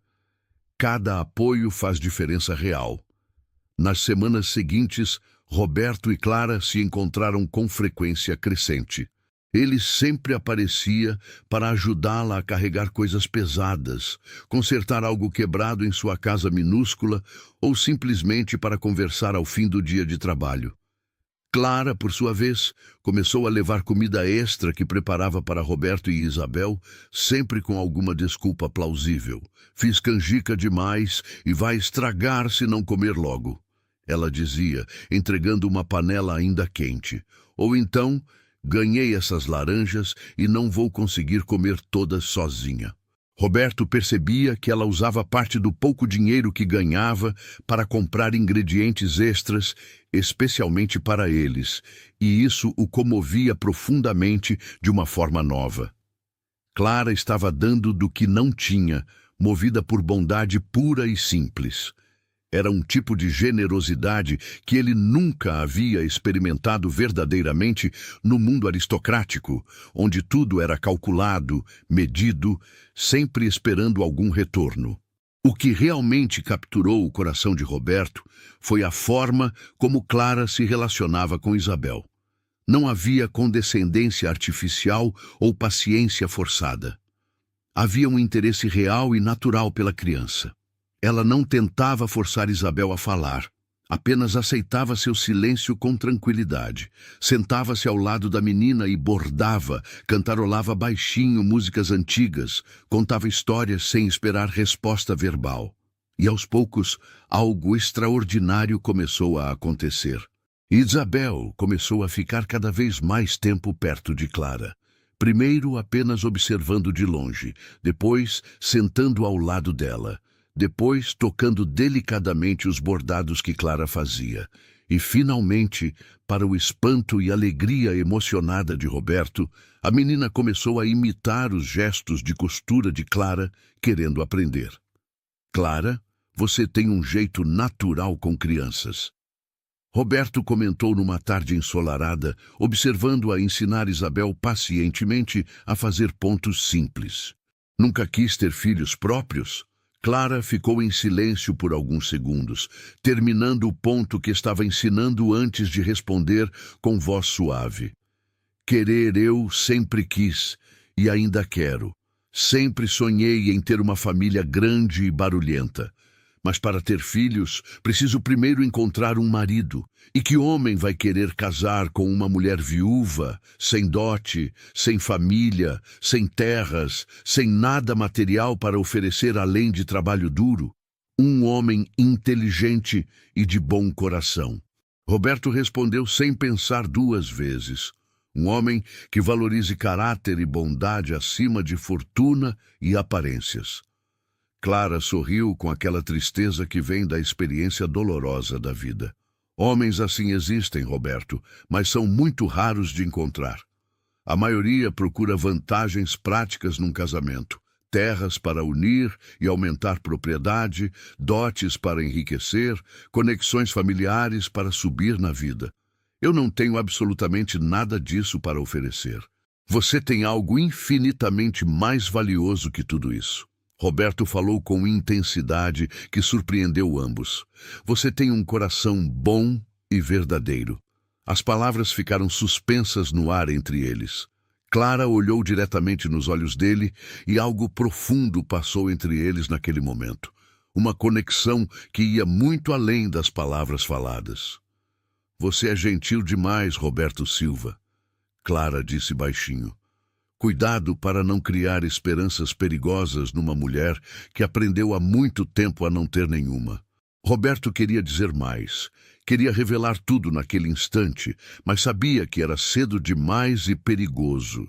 Cada apoio faz diferença real. Nas semanas seguintes, Roberto e Clara se encontraram com frequência crescente. Ele sempre aparecia para ajudá-la a carregar coisas pesadas, consertar algo quebrado em sua casa minúscula ou simplesmente para conversar ao fim do dia de trabalho. Clara, por sua vez, começou a levar comida extra que preparava para Roberto e Isabel, sempre com alguma desculpa plausível. Fiz canjica demais e vai estragar se não comer logo, ela dizia, entregando uma panela ainda quente. Ou então, ganhei essas laranjas e não vou conseguir comer todas sozinha. Roberto percebia que ela usava parte do pouco dinheiro que ganhava para comprar ingredientes extras, especialmente para eles, e isso o comovia profundamente de uma forma nova. Clara estava dando do que não tinha, movida por bondade pura e simples. Era um tipo de generosidade que ele nunca havia experimentado verdadeiramente no mundo aristocrático, onde tudo era calculado, medido, sempre esperando algum retorno. O que realmente capturou o coração de Roberto foi a forma como Clara se relacionava com Isabel. Não havia condescendência artificial ou paciência forçada. Havia um interesse real e natural pela criança. Ela não tentava forçar Isabel a falar, apenas aceitava seu silêncio com tranquilidade. Sentava-se ao lado da menina e bordava, cantarolava baixinho músicas antigas, contava histórias sem esperar resposta verbal. E aos poucos, algo extraordinário começou a acontecer. Isabel começou a ficar cada vez mais tempo perto de Clara. Primeiro apenas observando de longe, depois sentando ao lado dela. Depois tocando delicadamente os bordados que Clara fazia. E, finalmente, para o espanto e alegria emocionada de Roberto, a menina começou a imitar os gestos de costura de Clara, querendo aprender. Clara, você tem um jeito natural com crianças. Roberto comentou numa tarde ensolarada, observando-a ensinar Isabel pacientemente a fazer pontos simples. Nunca quis ter filhos próprios? Clara ficou em silêncio por alguns segundos, terminando o ponto que estava ensinando antes de responder com voz suave. Querer eu sempre quis e ainda quero. Sempre sonhei em ter uma família grande e barulhenta. Mas para ter filhos, preciso primeiro encontrar um marido. E que homem vai querer casar com uma mulher viúva, sem dote, sem família, sem terras, sem nada material para oferecer além de trabalho duro? Um homem inteligente e de bom coração. Roberto respondeu sem pensar duas vezes. Um homem que valorize caráter e bondade acima de fortuna e aparências. Clara sorriu com aquela tristeza que vem da experiência dolorosa da vida. Homens assim existem, Roberto, mas são muito raros de encontrar. A maioria procura vantagens práticas num casamento. Terras para unir e aumentar propriedade, dotes para enriquecer, conexões familiares para subir na vida. Eu não tenho absolutamente nada disso para oferecer. Você tem algo infinitamente mais valioso que tudo isso. Roberto falou com intensidade que surpreendeu ambos. Você tem um coração bom e verdadeiro. As palavras ficaram suspensas no ar entre eles. Clara olhou diretamente nos olhos dele e algo profundo passou entre eles naquele momento. uma conexão que ia muito além das palavras faladas. Você é gentil demais, Roberto Silva, Clara disse baixinho. Cuidado para não criar esperanças perigosas numa mulher que aprendeu há muito tempo a não ter nenhuma. Roberto queria dizer mais, queria revelar tudo naquele instante, mas sabia que era cedo demais e perigoso.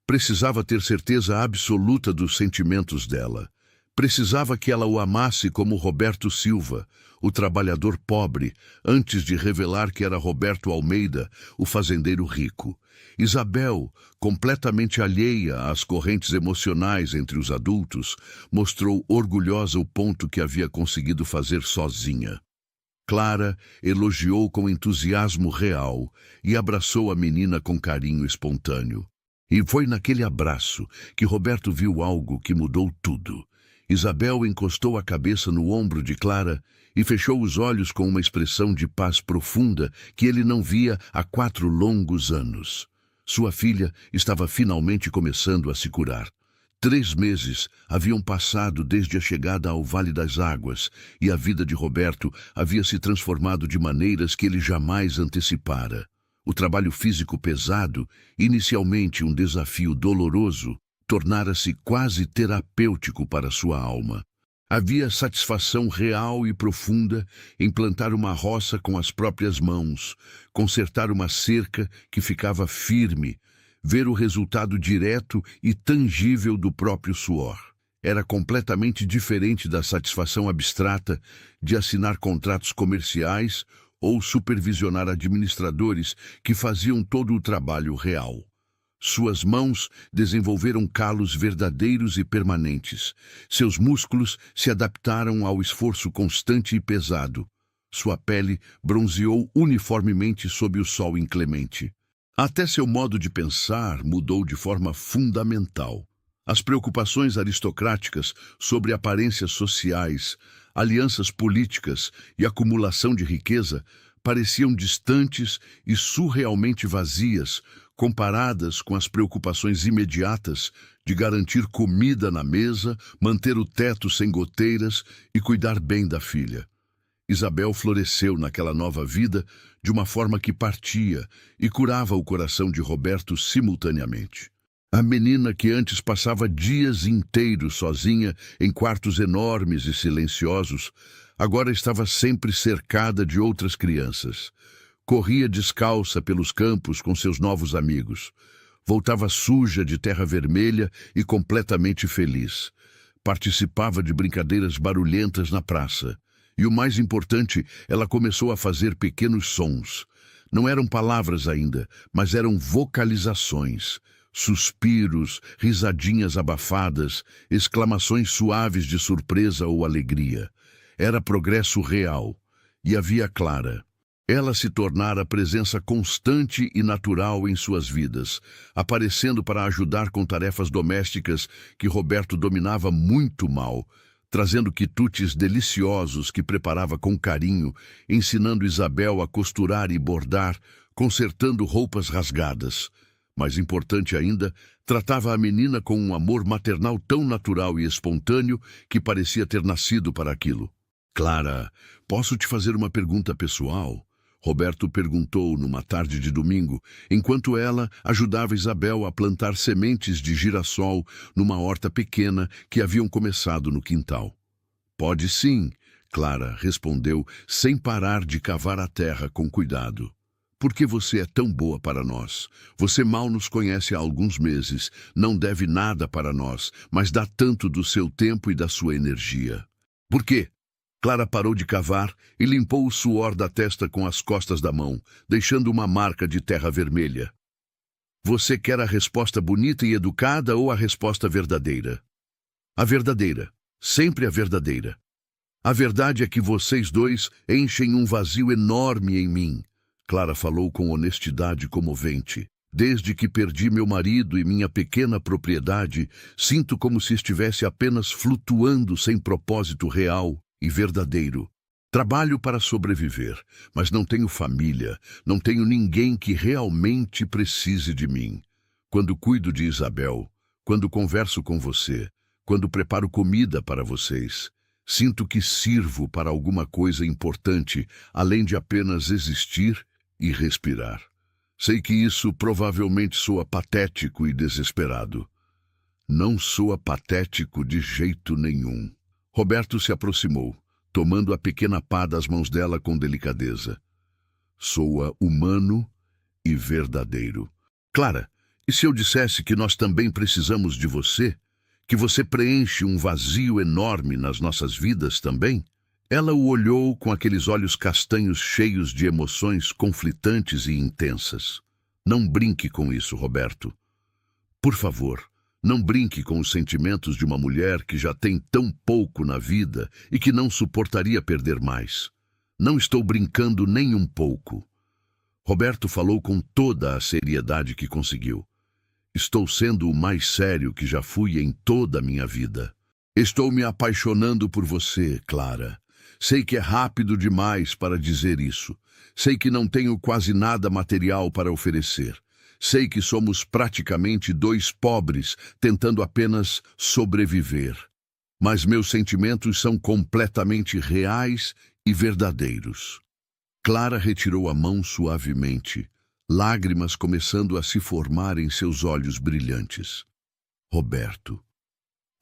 Precisava ter certeza absoluta dos sentimentos dela. Precisava que ela o amasse como Roberto Silva, o trabalhador pobre, antes de revelar que era Roberto Almeida, o fazendeiro rico. Isabel, completamente alheia às correntes emocionais entre os adultos, mostrou orgulhosa o ponto que havia conseguido fazer sozinha. Clara elogiou com entusiasmo real e abraçou a menina com carinho espontâneo. E foi naquele abraço que Roberto viu algo que mudou tudo. Isabel encostou a cabeça no ombro de Clara e fechou os olhos com uma expressão de paz profunda que ele não via há 4 longos anos. Sua filha estava finalmente começando a se curar. 3 meses haviam passado desde a chegada ao Vale das Águas e a vida de Roberto havia se transformado de maneiras que ele jamais antecipara. O trabalho físico pesado, inicialmente um desafio doloroso, tornara-se quase terapêutico para sua alma. Havia satisfação real e profunda em plantar uma roça com as próprias mãos, consertar uma cerca que ficava firme, ver o resultado direto e tangível do próprio suor. Era completamente diferente da satisfação abstrata de assinar contratos comerciais ou supervisionar administradores que faziam todo o trabalho real. Suas mãos desenvolveram calos verdadeiros e permanentes. Seus músculos se adaptaram ao esforço constante e pesado. Sua pele bronzeou uniformemente sob o sol inclemente. Até seu modo de pensar mudou de forma fundamental. As preocupações aristocráticas sobre aparências sociais, alianças políticas e acumulação de riqueza pareciam distantes e surrealmente vazias, comparadas com as preocupações imediatas de garantir comida na mesa, manter o teto sem goteiras e cuidar bem da filha. Isabel floresceu naquela nova vida de uma forma que partia e curava o coração de Roberto simultaneamente. A menina que antes passava dias inteiros sozinha em quartos enormes e silenciosos, agora estava sempre cercada de outras crianças. Corria descalça pelos campos com seus novos amigos. Voltava suja de terra vermelha e completamente feliz. Participava de brincadeiras barulhentas na praça. E o mais importante, ela começou a fazer pequenos sons. Não eram palavras ainda, mas eram vocalizações. Suspiros, risadinhas abafadas, exclamações suaves de surpresa ou alegria. Era progresso real. E havia Clara. Ela se tornara presença constante e natural em suas vidas, aparecendo para ajudar com tarefas domésticas que Roberto dominava muito mal, trazendo quitutes deliciosos que preparava com carinho, ensinando Isabel a costurar e bordar, consertando roupas rasgadas. Mais importante ainda, tratava a menina com um amor maternal tão natural e espontâneo que parecia ter nascido para aquilo. Clara, posso te fazer uma pergunta pessoal? Roberto perguntou numa tarde de domingo, enquanto ela ajudava Isabel a plantar sementes de girassol numa horta pequena que haviam começado no quintal. Pode sim, Clara respondeu, sem parar de cavar a terra com cuidado. Por que você é tão boa para nós? Você mal nos conhece há alguns meses, não deve nada para nós, mas dá tanto do seu tempo e da sua energia. Por quê? Clara parou de cavar e limpou o suor da testa com as costas da mão, deixando uma marca de terra vermelha. Você quer a resposta bonita e educada ou a resposta verdadeira? A verdadeira. Sempre a verdadeira. A verdade é que vocês dois enchem um vazio enorme em mim. Clara falou com honestidade comovente. Desde que perdi meu marido e minha pequena propriedade, sinto como se estivesse apenas flutuando sem propósito real e verdadeiro. Trabalho para sobreviver, mas não tenho família, não tenho ninguém que realmente precise de mim. Quando cuido de Isabel, quando converso com você, quando preparo comida para vocês, Sinto que sirvo para alguma coisa importante, além de apenas existir e respirar. Sei que isso provavelmente soa patético e desesperado. Não soa patético de jeito nenhum. Roberto se aproximou, tomando a pequena pá das mãos dela com delicadeza. Soa humano e verdadeiro. Clara, e se eu dissesse que nós também precisamos de você? Que você preenche um vazio enorme nas nossas vidas também? Ela o olhou com aqueles olhos castanhos cheios de emoções conflitantes e intensas. Não brinque com isso, Roberto. Por favor, não brinque com os sentimentos de uma mulher que já tem tão pouco na vida e que não suportaria perder mais. Não estou brincando nem um pouco. Roberto falou com toda a seriedade que conseguiu. Estou sendo o mais sério que já fui em toda a minha vida. Estou me apaixonando por você, Clara. Sei que é rápido demais para dizer isso. Sei que não tenho quase nada material para oferecer. Sei que somos praticamente dois pobres tentando apenas sobreviver. Mas meus sentimentos são completamente reais e verdadeiros. Clara retirou a mão suavemente, lágrimas começando a se formar em seus olhos brilhantes. Roberto,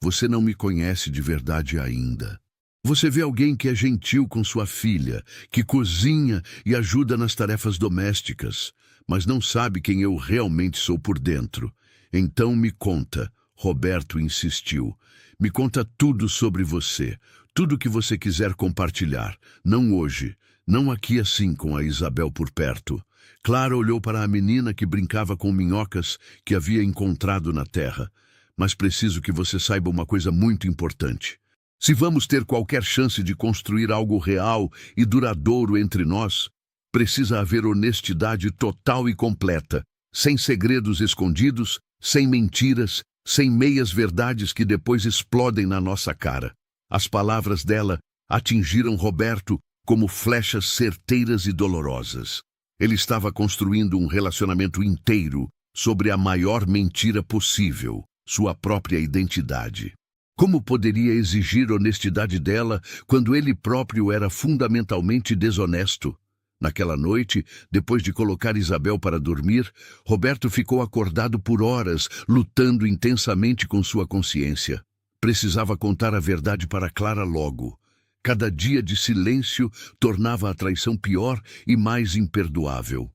você não me conhece de verdade ainda. Você vê alguém que é gentil com sua filha, que cozinha e ajuda nas tarefas domésticas, mas não sabe quem eu realmente sou por dentro. Então me conta, Roberto insistiu. Me conta tudo sobre você, tudo que você quiser compartilhar. Não hoje, não aqui assim com a Isabel por perto. Clara olhou para a menina que brincava com minhocas que havia encontrado na terra. Mas preciso que você saiba uma coisa muito importante. Se vamos ter qualquer chance de construir algo real e duradouro entre nós, precisa haver honestidade total e completa, sem segredos escondidos, sem mentiras, sem meias-verdades que depois explodem na nossa cara. As palavras dela atingiram Roberto como flechas certeiras e dolorosas. Ele estava construindo um relacionamento inteiro sobre a maior mentira possível, sua própria identidade. Como poderia exigir honestidade dela quando ele próprio era fundamentalmente desonesto? Naquela noite, depois de colocar Isabel para dormir, Roberto ficou acordado por horas, lutando intensamente com sua consciência. Precisava contar a verdade para Clara logo. Cada dia de silêncio tornava a traição pior e mais imperdoável.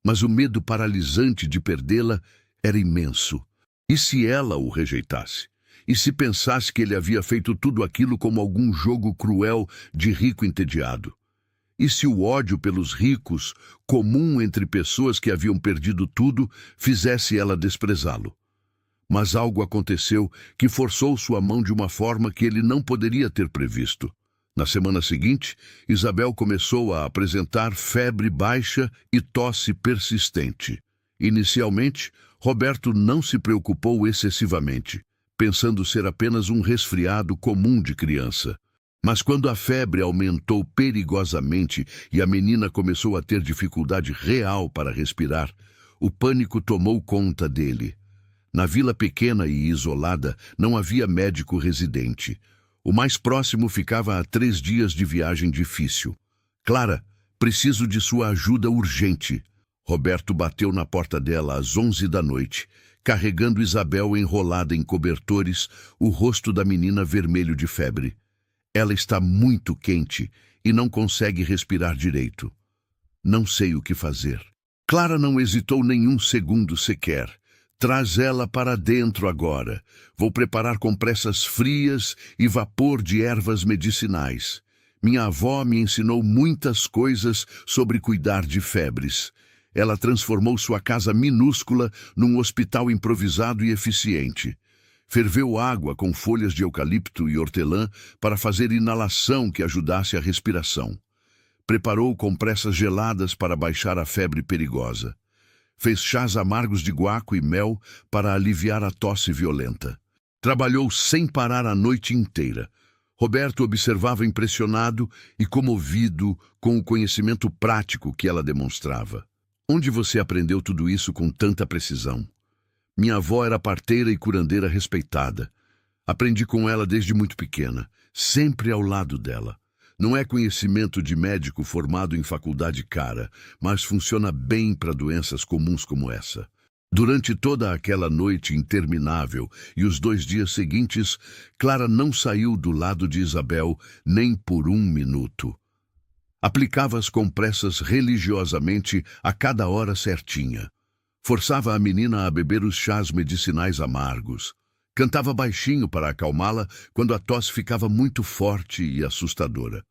Mas o medo paralisante de perdê-la era imenso. E se ela o rejeitasse? E se pensasse que ele havia feito tudo aquilo como algum jogo cruel de rico entediado? E se o ódio pelos ricos, comum entre pessoas que haviam perdido tudo, fizesse ela desprezá-lo? Mas algo aconteceu que forçou sua mão de uma forma que ele não poderia ter previsto. Na semana seguinte, Isabel começou a apresentar febre baixa e tosse persistente. Inicialmente, Roberto não se preocupou excessivamente, pensando ser apenas um resfriado comum de criança. Mas quando a febre aumentou perigosamente e a menina começou a ter dificuldade real para respirar, o pânico tomou conta dele. Na vila pequena e isolada não havia médico residente. O mais próximo ficava a 3 dias de viagem difícil. Clara, preciso de sua ajuda urgente. Roberto bateu na porta dela às 11 da noite, carregando Isabel enrolada em cobertores, o rosto da menina vermelho de febre. Ela está muito quente e não consegue respirar direito. Não sei o que fazer. Clara não hesitou nenhum segundo sequer. Traz ela para dentro agora. Vou preparar compressas frias e vapor de ervas medicinais. Minha avó me ensinou muitas coisas sobre cuidar de febres. Ela transformou sua casa minúscula num hospital improvisado e eficiente. Ferveu água com folhas de eucalipto e hortelã para fazer inalação que ajudasse a respiração. Preparou compressas geladas para baixar a febre perigosa. Fez chás amargos de guaco e mel para aliviar a tosse violenta. Trabalhou sem parar a noite inteira. Roberto observava impressionado e comovido com o conhecimento prático que ela demonstrava. Onde você aprendeu tudo isso com tanta precisão? Minha avó era parteira e curandeira respeitada. Aprendi com ela desde muito pequena. sempre ao lado dela. Não é conhecimento de médico formado em faculdade cara, mas funciona bem para doenças comuns como essa. Durante toda aquela noite interminável e os 2 dias seguintes, Clara não saiu do lado de Isabel nem por 1 minuto. Aplicava as compressas religiosamente a cada hora certinha. Forçava a menina a beber os chás medicinais amargos. Cantava baixinho para acalmá-la quando a tosse ficava muito forte e assustadora.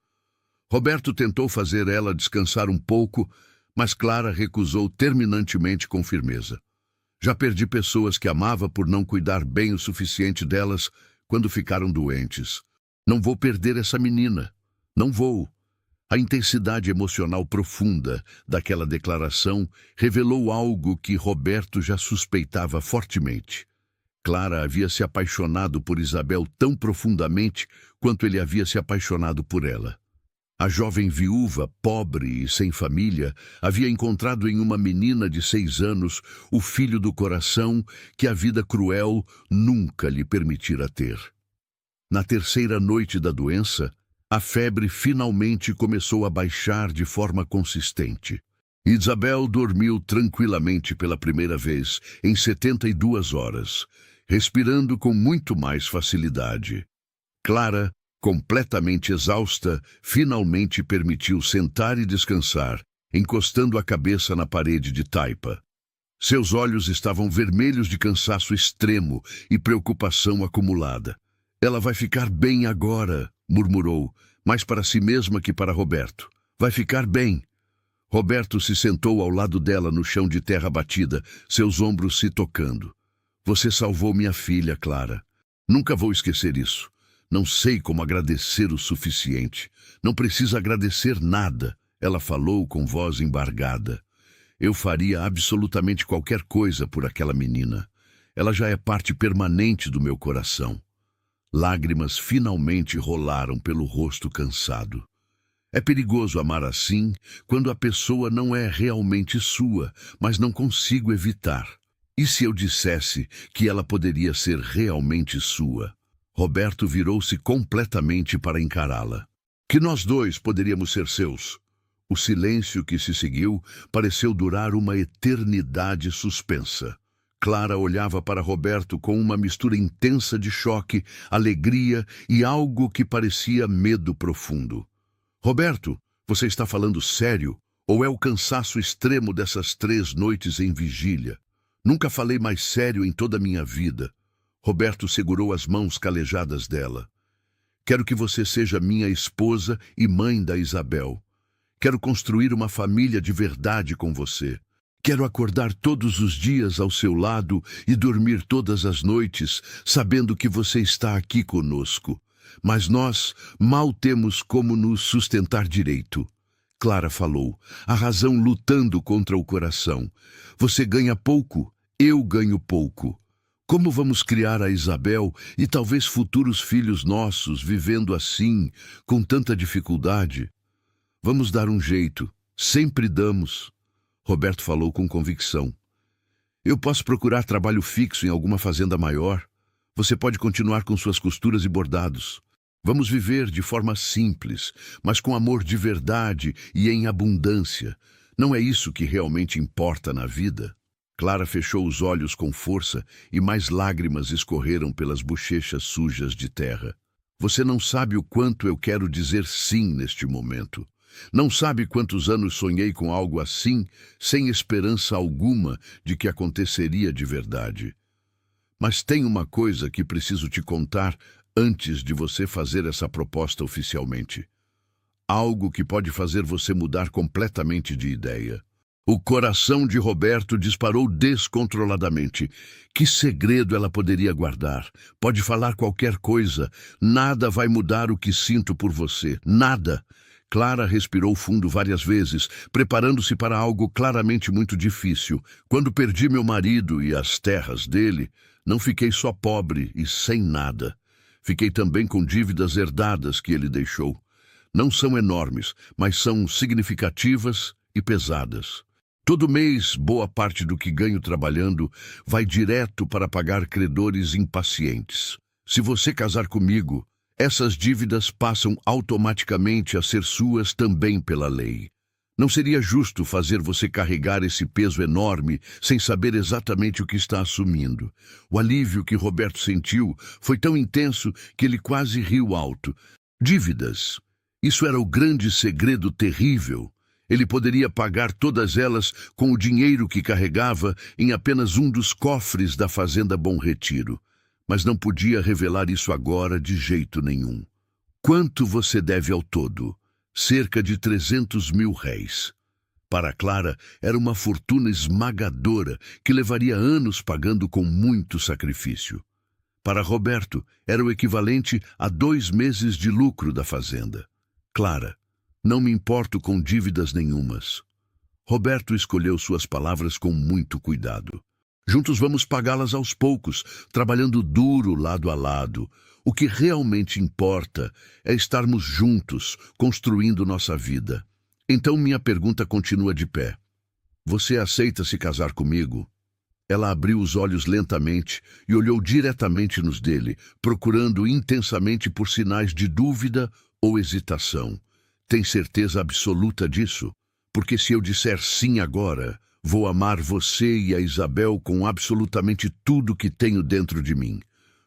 Roberto tentou fazer ela descansar um pouco, mas Clara recusou terminantemente com firmeza. Já perdi pessoas que amava por não cuidar bem o suficiente delas quando ficaram doentes. Não vou perder essa menina. Não vou. A intensidade emocional profunda daquela declaração revelou algo que Roberto já suspeitava fortemente. Clara havia se apaixonado por Isabel tão profundamente quanto ele havia se apaixonado por ela. A jovem viúva, pobre e sem família, havia encontrado em uma menina de 6 anos o filho do coração que a vida cruel nunca lhe permitira ter. Na 3ª noite da doença, a febre finalmente começou a baixar de forma consistente. Isabel dormiu tranquilamente pela primeira vez em 72 horas, respirando com muito mais facilidade. Clara, completamente exausta, finalmente permitiu sentar e descansar, encostando a cabeça na parede de taipa. Seus olhos estavam vermelhos de cansaço extremo e preocupação acumulada. Ela vai ficar bem agora, murmurou, mais para si mesma que para Roberto. Vai ficar bem. Roberto se sentou ao lado dela no chão de terra batida, seus ombros se tocando. Você salvou minha filha, Clara. Nunca vou esquecer isso. Não sei como agradecer o suficiente. Não precisa agradecer nada, ela falou com voz embargada. Eu faria absolutamente qualquer coisa por aquela menina. Ela já é parte permanente do meu coração. Lágrimas finalmente rolaram pelo rosto cansado. É perigoso amar assim quando a pessoa não é realmente sua, mas não consigo evitar. E se eu dissesse que ela poderia ser realmente sua? Roberto virou-se completamente para encará-la. Que nós 2 poderíamos ser seus. O silêncio que se seguiu pareceu durar uma eternidade suspensa. Clara olhava para Roberto com uma mistura intensa de choque, alegria e algo que parecia medo profundo. Roberto, você está falando sério? Ou é o cansaço extremo dessas 3 noites em vigília? Nunca falei mais sério em toda a minha vida. Roberto segurou as mãos calejadas dela. Quero que você seja minha esposa e mãe da Isabel. Quero construir uma família de verdade com você. Quero acordar todos os dias ao seu lado e dormir todas as noites, sabendo que você está aqui conosco. Mas nós mal temos como nos sustentar direito. Clara falou, a razão lutando contra o coração. Você ganha pouco, eu ganho pouco. Como vamos criar a Isabel e talvez futuros filhos nossos vivendo assim, com tanta dificuldade? Vamos dar um jeito. Sempre damos. Roberto falou com convicção. Eu posso procurar trabalho fixo em alguma fazenda maior. Você pode continuar com suas costuras e bordados. Vamos viver de forma simples, mas com amor de verdade e em abundância. Não é isso que realmente importa na vida? Clara fechou os olhos com força e mais lágrimas escorreram pelas bochechas sujas de terra. Você não sabe o quanto eu quero dizer sim neste momento. Não sabe quantos anos sonhei com algo assim, sem esperança alguma de que aconteceria de verdade. Mas tem uma coisa que preciso te contar antes de você fazer essa proposta oficialmente. Algo que pode fazer você mudar completamente de ideia. O coração de Roberto disparou descontroladamente. Que segredo ela poderia guardar? Pode falar qualquer coisa. Nada vai mudar o que sinto por você. Nada. Clara respirou fundo várias vezes, preparando-se para algo claramente muito difícil. Quando perdi meu marido e as terras dele, não fiquei só pobre e sem nada. Fiquei também com dívidas herdadas que ele deixou. Não são enormes, mas são significativas e pesadas. Todo mês, boa parte do que ganho trabalhando vai direto para pagar credores impacientes. Se você casar comigo, Essas dívidas passam automaticamente a ser suas também pela lei. Não seria justo fazer você carregar esse peso enorme sem saber exatamente o que está assumindo. O alívio que Roberto sentiu foi tão intenso que ele quase riu alto. Dívidas. Isso era o grande segredo terrível. Ele poderia pagar todas elas com o dinheiro que carregava em apenas um dos cofres da fazenda Bom Retiro. Mas não podia revelar isso agora de jeito nenhum. Quanto você deve ao todo? Cerca de 300 mil réis. Para Clara, era uma fortuna esmagadora que levaria anos pagando com muito sacrifício. Para Roberto, era o equivalente a 2 meses de lucro da fazenda. Clara, não me importo com dívidas nenhumas. Roberto escolheu suas palavras com muito cuidado. Juntos vamos pagá-las aos poucos, trabalhando duro lado a lado. O que realmente importa é estarmos juntos, construindo nossa vida. Então minha pergunta continua de pé. Você aceita se casar comigo? Ela abriu os olhos lentamente e olhou diretamente nos dele, procurando intensamente por sinais de dúvida ou hesitação. Tem certeza absoluta disso? Porque se eu disser sim agora, vou amar você e a Isabel com absolutamente tudo que tenho dentro de mim.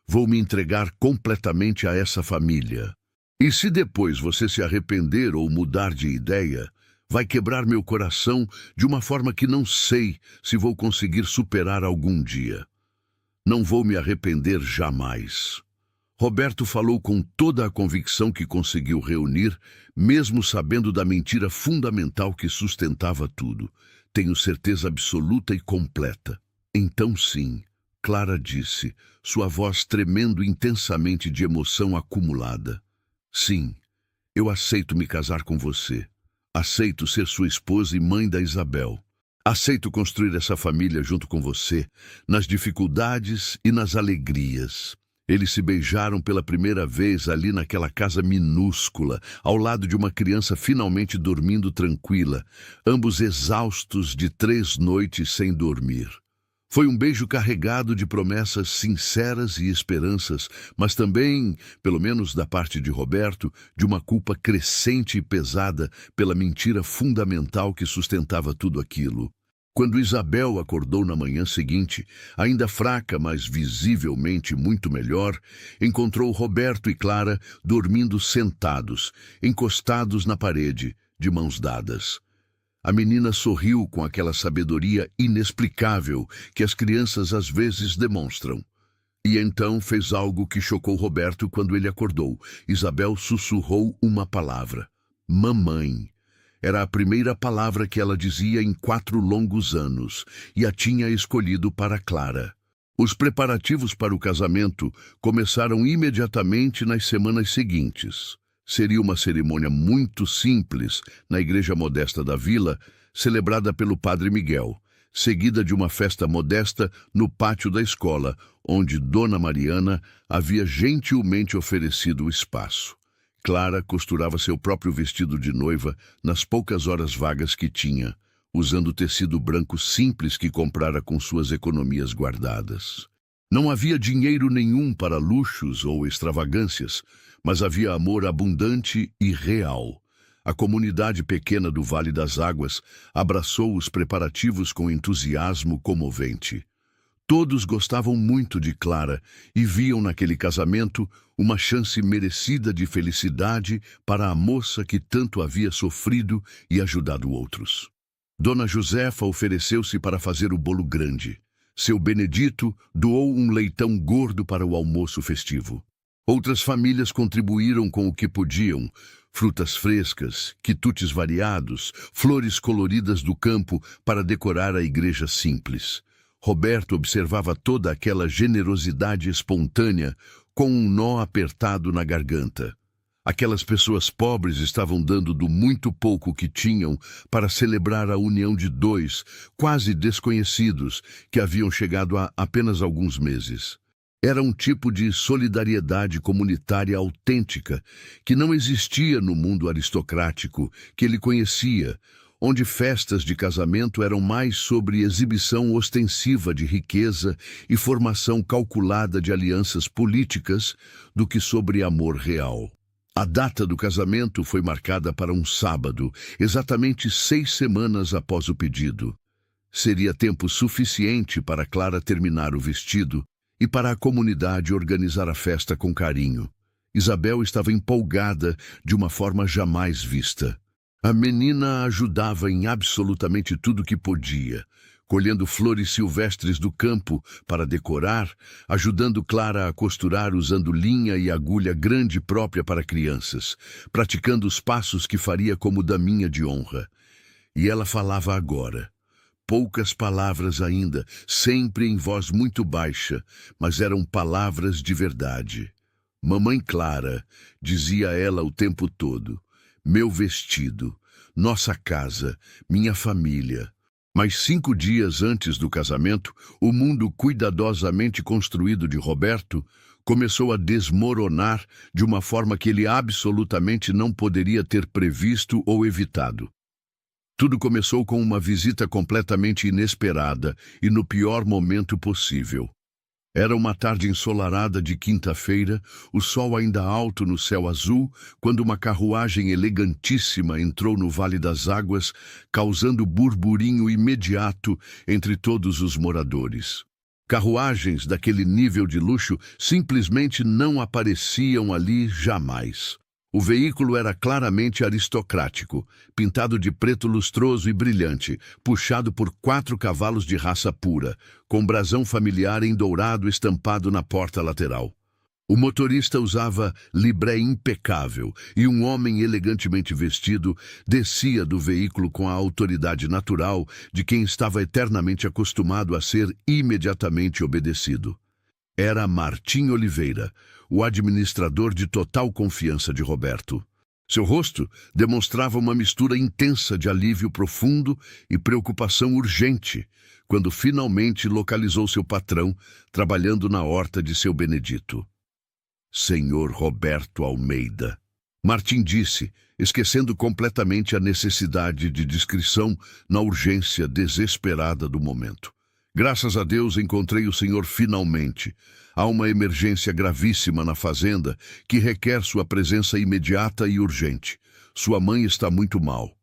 Vou me entregar completamente a essa família. E se depois você se arrepender ou mudar de ideia, vai quebrar meu coração de uma forma que não sei se vou conseguir superar algum dia. Não vou me arrepender jamais. Roberto falou com toda a convicção que conseguiu reunir, mesmo sabendo da mentira fundamental que sustentava tudo. Tenho certeza absoluta e completa. Então sim, Clara disse, sua voz tremendo intensamente de emoção acumulada. Sim, eu aceito me casar com você. Aceito ser sua esposa e mãe da Isabel. Aceito construir essa família junto com você, nas dificuldades e nas alegrias. Eles se beijaram pela primeira vez ali naquela casa minúscula, ao lado de uma criança finalmente dormindo tranquila, ambos exaustos de 3 noites sem dormir. Foi um beijo carregado de promessas sinceras e esperanças, mas também, pelo menos da parte de Roberto, de uma culpa crescente e pesada pela mentira fundamental que sustentava tudo aquilo. Quando Isabel acordou na manhã seguinte, ainda fraca, mas visivelmente muito melhor, encontrou Roberto e Clara dormindo sentados, encostados na parede, de mãos dadas. A menina sorriu com aquela sabedoria inexplicável que as crianças às vezes demonstram. E então fez algo que chocou Roberto quando ele acordou. Isabel sussurrou uma palavra. Mamãe. Era a primeira palavra que ela dizia em 4 longos anos, e a tinha escolhido para Clara. Os preparativos para o casamento começaram imediatamente nas semanas seguintes. Seria uma cerimônia muito simples na igreja modesta da vila, celebrada pelo padre Miguel, seguida de uma festa modesta no pátio da escola, onde Dona Mariana havia gentilmente oferecido o espaço. Clara costurava seu próprio vestido de noiva nas poucas horas vagas que tinha, usando tecido branco simples que comprara com suas economias guardadas. Não havia dinheiro nenhum para luxos ou extravagâncias, mas havia amor abundante e real. A comunidade pequena do Vale das Águas abraçou os preparativos com entusiasmo comovente. Todos gostavam muito de Clara e viam naquele casamento uma chance merecida de felicidade para a moça que tanto havia sofrido e ajudado outros. Dona Josefa ofereceu-se para fazer o bolo grande. Seu Benedito doou um leitão gordo para o almoço festivo. Outras famílias contribuíram com o que podiam, frutas frescas, quitutes variados, flores coloridas do campo para decorar a igreja simples. Roberto observava toda aquela generosidade espontânea com um nó apertado na garganta. Aquelas pessoas pobres estavam dando do muito pouco que tinham para celebrar a união de 2, quase desconhecidos, que haviam chegado há apenas alguns meses. Era um tipo de solidariedade comunitária autêntica que não existia no mundo aristocrático que ele conhecia, onde festas de casamento eram mais sobre exibição ostensiva de riqueza e formação calculada de alianças políticas do que sobre amor real. A data do casamento foi marcada para um sábado, exatamente 6 semanas após o pedido. Seria tempo suficiente para Clara terminar o vestido e para a comunidade organizar a festa com carinho. Isabel estava empolgada de uma forma jamais vista. A menina ajudava em absolutamente tudo que podia, colhendo flores silvestres do campo para decorar, ajudando Clara a costurar usando linha e agulha grande própria para crianças, praticando os passos que faria como daminha de honra. E ela falava agora. Poucas palavras ainda, sempre em voz muito baixa, mas eram palavras de verdade. Mamãe Clara, dizia ela o tempo todo, meu vestido, nossa casa, minha família. Mas 5 dias antes do casamento, o mundo cuidadosamente construído de Roberto começou a desmoronar de uma forma que ele absolutamente não poderia ter previsto ou evitado. Tudo começou com uma visita completamente inesperada e no pior momento possível. Era uma tarde ensolarada de quinta-feira, o sol ainda alto no céu azul, quando uma carruagem elegantíssima entrou no Vale das Águas, causando burburinho imediato entre todos os moradores. Carruagens daquele nível de luxo simplesmente não apareciam ali jamais. O veículo era claramente aristocrático, pintado de preto lustroso e brilhante, puxado por 4 cavalos de raça pura, com brasão familiar em dourado estampado na porta lateral. O motorista usava libré impecável e um homem elegantemente vestido descia do veículo com a autoridade natural de quem estava eternamente acostumado a ser imediatamente obedecido. Era Martim Oliveira, o administrador de total confiança de Roberto. Seu rosto demonstrava uma mistura intensa de alívio profundo e preocupação urgente, quando finalmente localizou seu patrão trabalhando na horta de seu Benedito. Senhor Roberto Almeida, Martim disse, esquecendo completamente a necessidade de discrição na urgência desesperada do momento. Graças a Deus encontrei o senhor finalmente. Há uma emergência gravíssima na fazenda que requer sua presença imediata e urgente. Sua mãe está muito mal.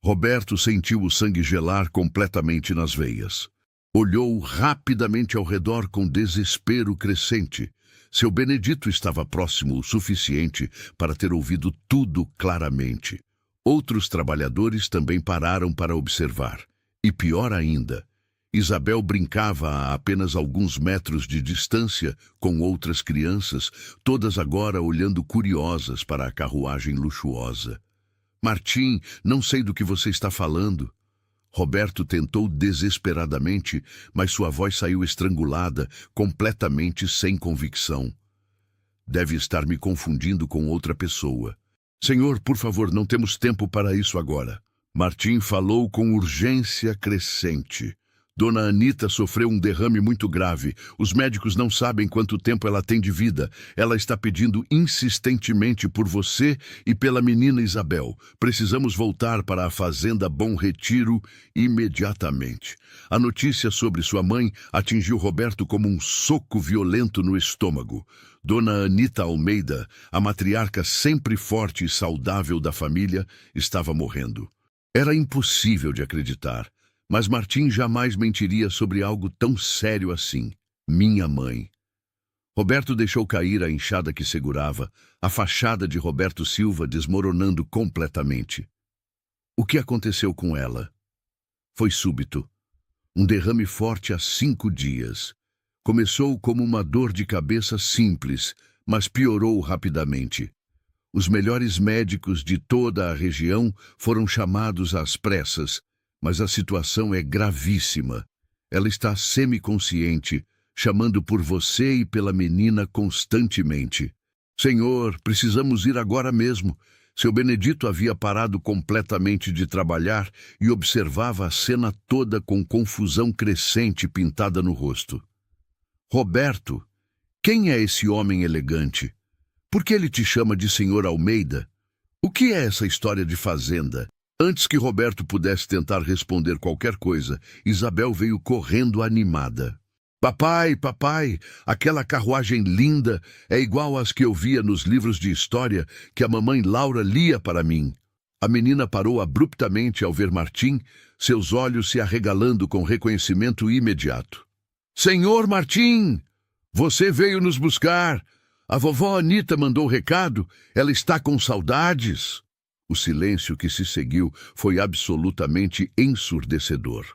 Roberto sentiu o sangue gelar completamente nas veias. Olhou rapidamente ao redor com desespero crescente. Seu Benedito estava próximo o suficiente para ter ouvido tudo claramente. Outros trabalhadores também pararam para observar. E pior ainda, Isabel brincava a apenas alguns metros de distância com outras crianças, todas agora olhando curiosas para a carruagem luxuosa. Martim, não sei do que você está falando. Roberto tentou desesperadamente, mas sua voz saiu estrangulada, completamente sem convicção. Deve estar me confundindo com outra pessoa. Senhor, por favor, não temos tempo para isso agora. Martim falou com urgência crescente. Dona Anita sofreu um derrame muito grave. Os médicos não sabem quanto tempo ela tem de vida. Ela está pedindo insistentemente por você e pela menina Isabel. Precisamos voltar para a fazenda Bom Retiro imediatamente. A notícia sobre sua mãe atingiu Roberto como um soco violento no estômago. Dona Anita Almeida, a matriarca sempre forte e saudável da família, estava morrendo. Era impossível de acreditar. Mas Martim jamais mentiria sobre algo tão sério assim. Minha mãe. Roberto deixou cair a enxada que segurava, a fachada de Roberto Silva desmoronando completamente. O que aconteceu com ela? Foi súbito. Um derrame forte há 5 dias. Começou como uma dor de cabeça simples, mas piorou rapidamente. Os melhores médicos de toda a região foram chamados às pressas, mas a situação é gravíssima. Ela está semiconsciente, chamando por você e pela menina constantemente. Senhor, precisamos ir agora mesmo. Seu Benedito havia parado completamente de trabalhar e observava a cena toda com confusão crescente pintada no rosto. Roberto, quem é esse homem elegante? Por que ele te chama de Senhor Almeida? O que é essa história de fazenda? Antes que Roberto pudesse tentar responder qualquer coisa, Isabel veio correndo animada. Papai, papai, aquela carruagem linda é igual às que eu via nos livros de história que a mamãe Laura lia para mim. A menina parou abruptamente ao ver Martim, seus olhos se arregalando com reconhecimento imediato. Senhor Martim, você veio nos buscar. A vovó Anita mandou recado, ela está com saudades. O silêncio que se seguiu foi absolutamente ensurdecedor.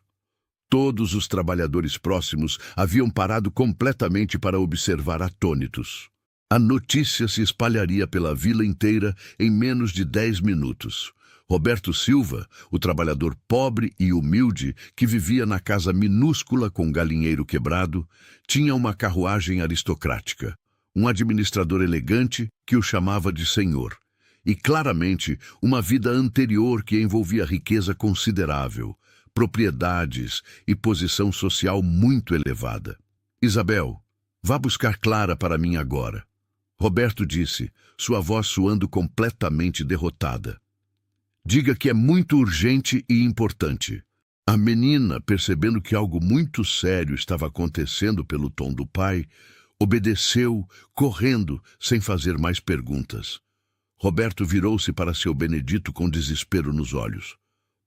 Todos os trabalhadores próximos haviam parado completamente para observar atônitos. A notícia se espalharia pela vila inteira em menos de 10 minutos. Roberto Silva, o trabalhador pobre e humilde que vivia na casa minúscula com galinheiro quebrado, tinha uma carruagem aristocrática, um administrador elegante que o chamava de senhor, e claramente uma vida anterior que envolvia riqueza considerável, propriedades e posição social muito elevada. Isabel, vá buscar Clara para mim agora. Roberto disse, sua voz soando completamente derrotada. Diga que é muito urgente e importante. A menina, percebendo que algo muito sério estava acontecendo pelo tom do pai, obedeceu, correndo, sem fazer mais perguntas. Roberto virou-se para seu Benedito com desespero nos olhos.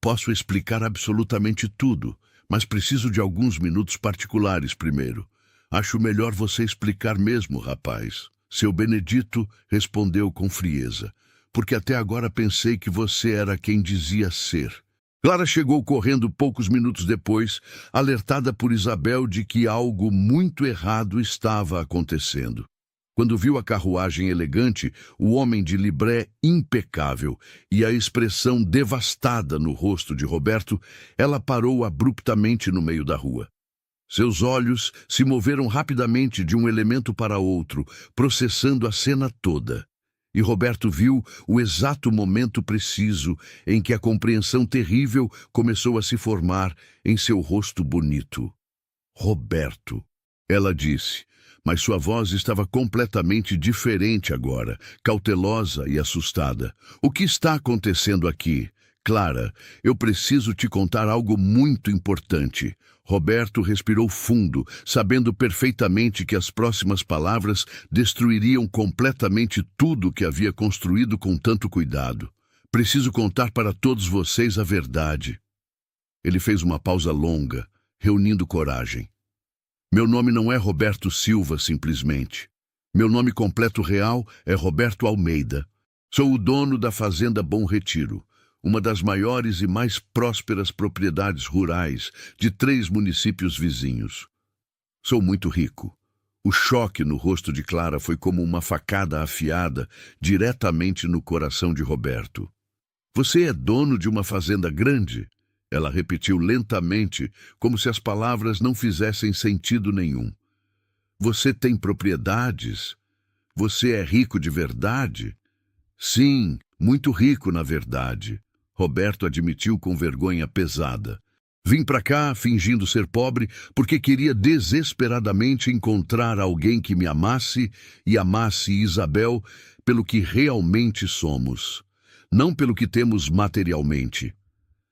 Posso explicar absolutamente tudo, mas preciso de alguns minutos particulares primeiro. Acho melhor você explicar mesmo, rapaz. Seu Benedito respondeu com frieza, porque até agora pensei que você era quem dizia ser. Clara chegou correndo poucos minutos depois, alertada por Isabel de que algo muito errado estava acontecendo. Quando viu a carruagem elegante, o homem de libré impecável e a expressão devastada no rosto de Roberto, ela parou abruptamente no meio da rua. Seus olhos se moveram rapidamente de um elemento para outro, processando a cena toda. E Roberto viu o exato momento preciso em que a compreensão terrível começou a se formar em seu rosto bonito. Roberto, ela disse, mas sua voz estava completamente diferente agora, cautelosa e assustada. O que está acontecendo aqui? Clara, eu preciso te contar algo muito importante. Roberto respirou fundo, sabendo perfeitamente que as próximas palavras destruiriam completamente tudo que havia construído com tanto cuidado. Preciso contar para todos vocês a verdade. Ele fez uma pausa longa, reunindo coragem. Meu nome não é Roberto Silva, simplesmente. Meu nome completo real é Roberto Almeida. Sou o dono da Fazenda Bom Retiro, uma das maiores e mais prósperas propriedades rurais de 3 municípios vizinhos. Sou muito rico. O choque no rosto de Clara foi como uma facada afiada diretamente no coração de Roberto. Você é dono de uma fazenda grande? Ela repetiu lentamente, como se as palavras não fizessem sentido nenhum. Você tem propriedades? Você é rico de verdade? Sim, muito rico, na verdade. Roberto admitiu com vergonha pesada. Vim para cá, fingindo ser pobre, porque queria desesperadamente encontrar alguém que me amasse e amasse Isabel pelo que realmente somos, não pelo que temos materialmente.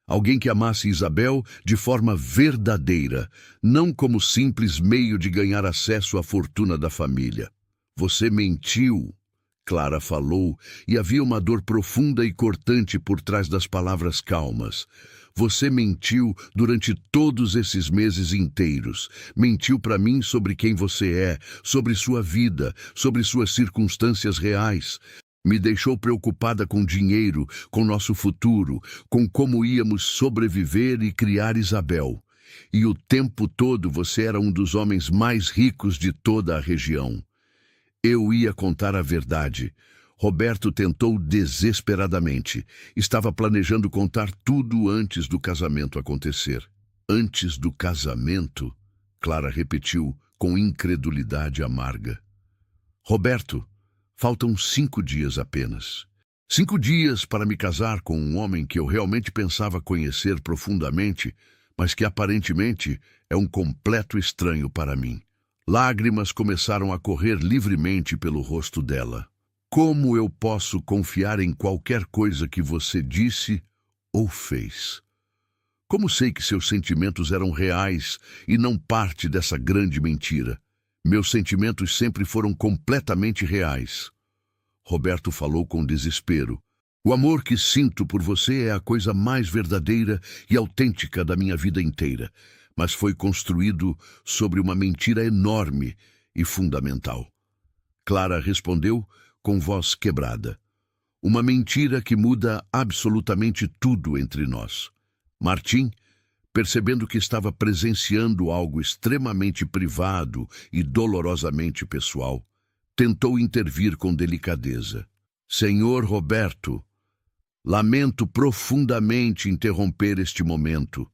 Alguém que amasse Isabel de forma verdadeira, não como simples meio de ganhar acesso à fortuna da família. Você mentiu, Clara falou, e havia uma dor profunda e cortante por trás das palavras calmas. Você mentiu durante todos esses meses inteiros. Mentiu para mim sobre quem você é, sobre sua vida, sobre suas circunstâncias reais. Me deixou preocupada com dinheiro, com nosso futuro, com como íamos sobreviver e criar Isabel. E o tempo todo você era um dos homens mais ricos de toda a região. Eu ia contar a verdade. Roberto tentou desesperadamente. Estava planejando contar tudo antes do casamento acontecer. Antes do casamento? Clara repetiu com incredulidade amarga. Roberto, faltam 5 dias apenas. 5 dias para me casar com um homem que eu realmente pensava conhecer profundamente, mas que aparentemente é um completo estranho para mim. Lágrimas começaram a correr livremente pelo rosto dela. Como eu posso confiar em qualquer coisa que você disse ou fez? Como sei que seus sentimentos eram reais e não parte dessa grande mentira? Meus sentimentos sempre foram completamente reais. Roberto falou com desespero. O amor que sinto por você é a coisa mais verdadeira e autêntica da minha vida inteira, mas foi construído sobre uma mentira enorme e fundamental. Clara respondeu com voz quebrada. Uma mentira que muda absolutamente tudo entre nós. Martim, percebendo que estava presenciando algo extremamente privado e dolorosamente pessoal, tentou intervir com delicadeza. Senhor Roberto, lamento profundamente interromper este momento,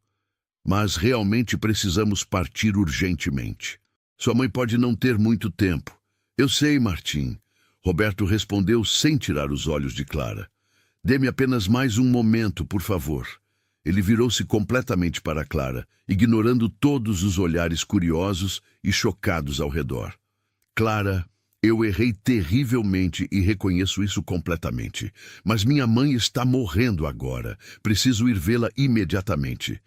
mas realmente precisamos partir urgentemente. Sua mãe pode não ter muito tempo. Eu sei, Martim. Roberto respondeu sem tirar os olhos de Clara. Dê-me apenas mais um momento, por favor. Ele virou-se completamente para Clara, ignorando todos os olhares curiosos e chocados ao redor. Clara, eu errei terrivelmente e reconheço isso completamente. Mas minha mãe está morrendo agora. Preciso ir vê-la imediatamente.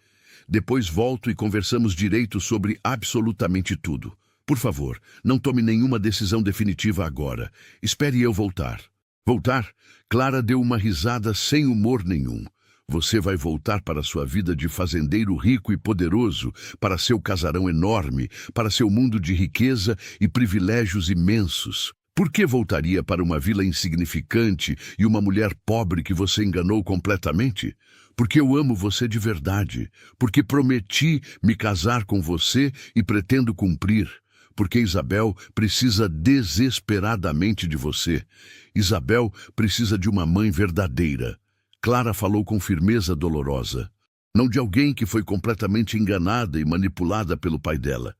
Depois volto e conversamos direito sobre absolutamente tudo. Por favor, não tome nenhuma decisão definitiva agora. Espere eu voltar. Voltar? Clara deu uma risada sem humor nenhum. Você vai voltar para sua vida de fazendeiro rico e poderoso, para seu casarão enorme, para seu mundo de riqueza e privilégios imensos. Por que voltaria para uma vila insignificante e uma mulher pobre que você enganou completamente? Porque eu amo você de verdade. Porque prometi me casar com você e pretendo cumprir. Porque Isabel precisa desesperadamente de você. Isabel precisa de uma mãe verdadeira. Clara falou com firmeza dolorosa. Não de alguém que foi completamente enganada e manipulada pelo pai dela.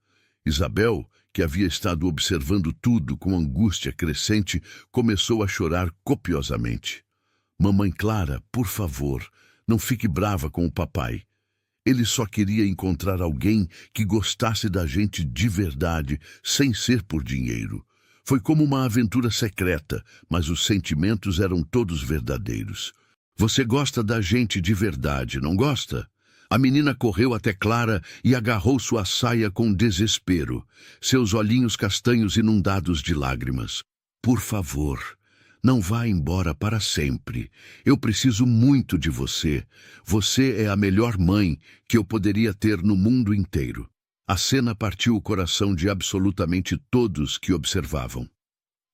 Isabel, que havia estado observando tudo com angústia crescente, começou a chorar copiosamente. Mamãe Clara, por favor, não fique brava com o papai. Ele só queria encontrar alguém que gostasse da gente de verdade, sem ser por dinheiro. Foi como uma aventura secreta, mas os sentimentos eram todos verdadeiros. Você gosta da gente de verdade, não gosta? A menina correu até Clara e agarrou sua saia com desespero, seus olhinhos castanhos inundados de lágrimas. Por favor, não vá embora para sempre. Eu preciso muito de você. Você é a melhor mãe que eu poderia ter no mundo inteiro. A cena partiu o coração de absolutamente todos que observavam.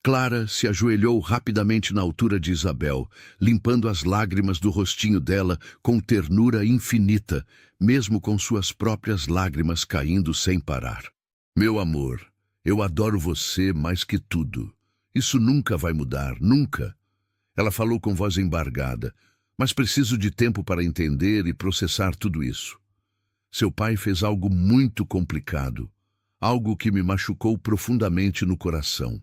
Clara se ajoelhou rapidamente na altura de Isabel, limpando as lágrimas do rostinho dela com ternura infinita, mesmo com suas próprias lágrimas caindo sem parar. Meu amor, eu adoro você mais que tudo. Isso nunca vai mudar, nunca. Ela falou com voz embargada, mas preciso de tempo para entender e processar tudo isso. Seu pai fez algo muito complicado, algo que me machucou profundamente no coração.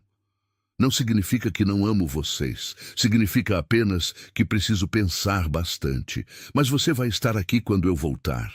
Não significa que não amo vocês, significa apenas que preciso pensar bastante. Mas você vai estar aqui quando eu voltar?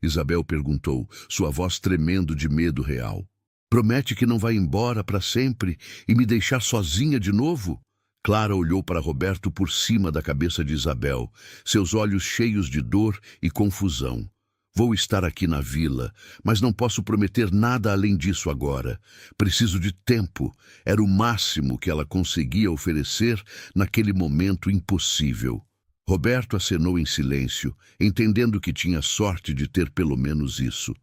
Isabel perguntou, sua voz tremendo de medo real. Promete que não vai embora para sempre e me deixar sozinha de novo? Clara olhou para Roberto por cima da cabeça de Isabel, seus olhos cheios de dor e confusão. Vou estar aqui na vila, mas não posso prometer nada além disso agora. Preciso de tempo. Era o máximo que ela conseguia oferecer naquele momento impossível. Roberto acenou em silêncio, entendendo que tinha sorte de ter pelo menos isso.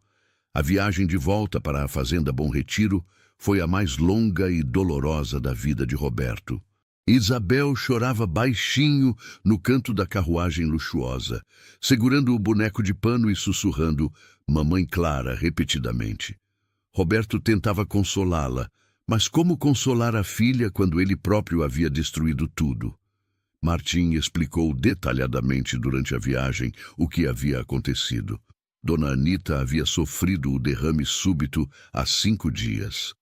A viagem de volta para a fazenda Bom Retiro foi a mais longa e dolorosa da vida de Roberto. Isabel chorava baixinho no canto da carruagem luxuosa, segurando o boneco de pano e sussurrando "Mamãe Clara" repetidamente. Roberto tentava consolá-la, mas como consolar a filha quando ele próprio havia destruído tudo? Martim explicou detalhadamente durante a viagem o que havia acontecido. Dona Anita havia sofrido o derrame súbito há 5 dias.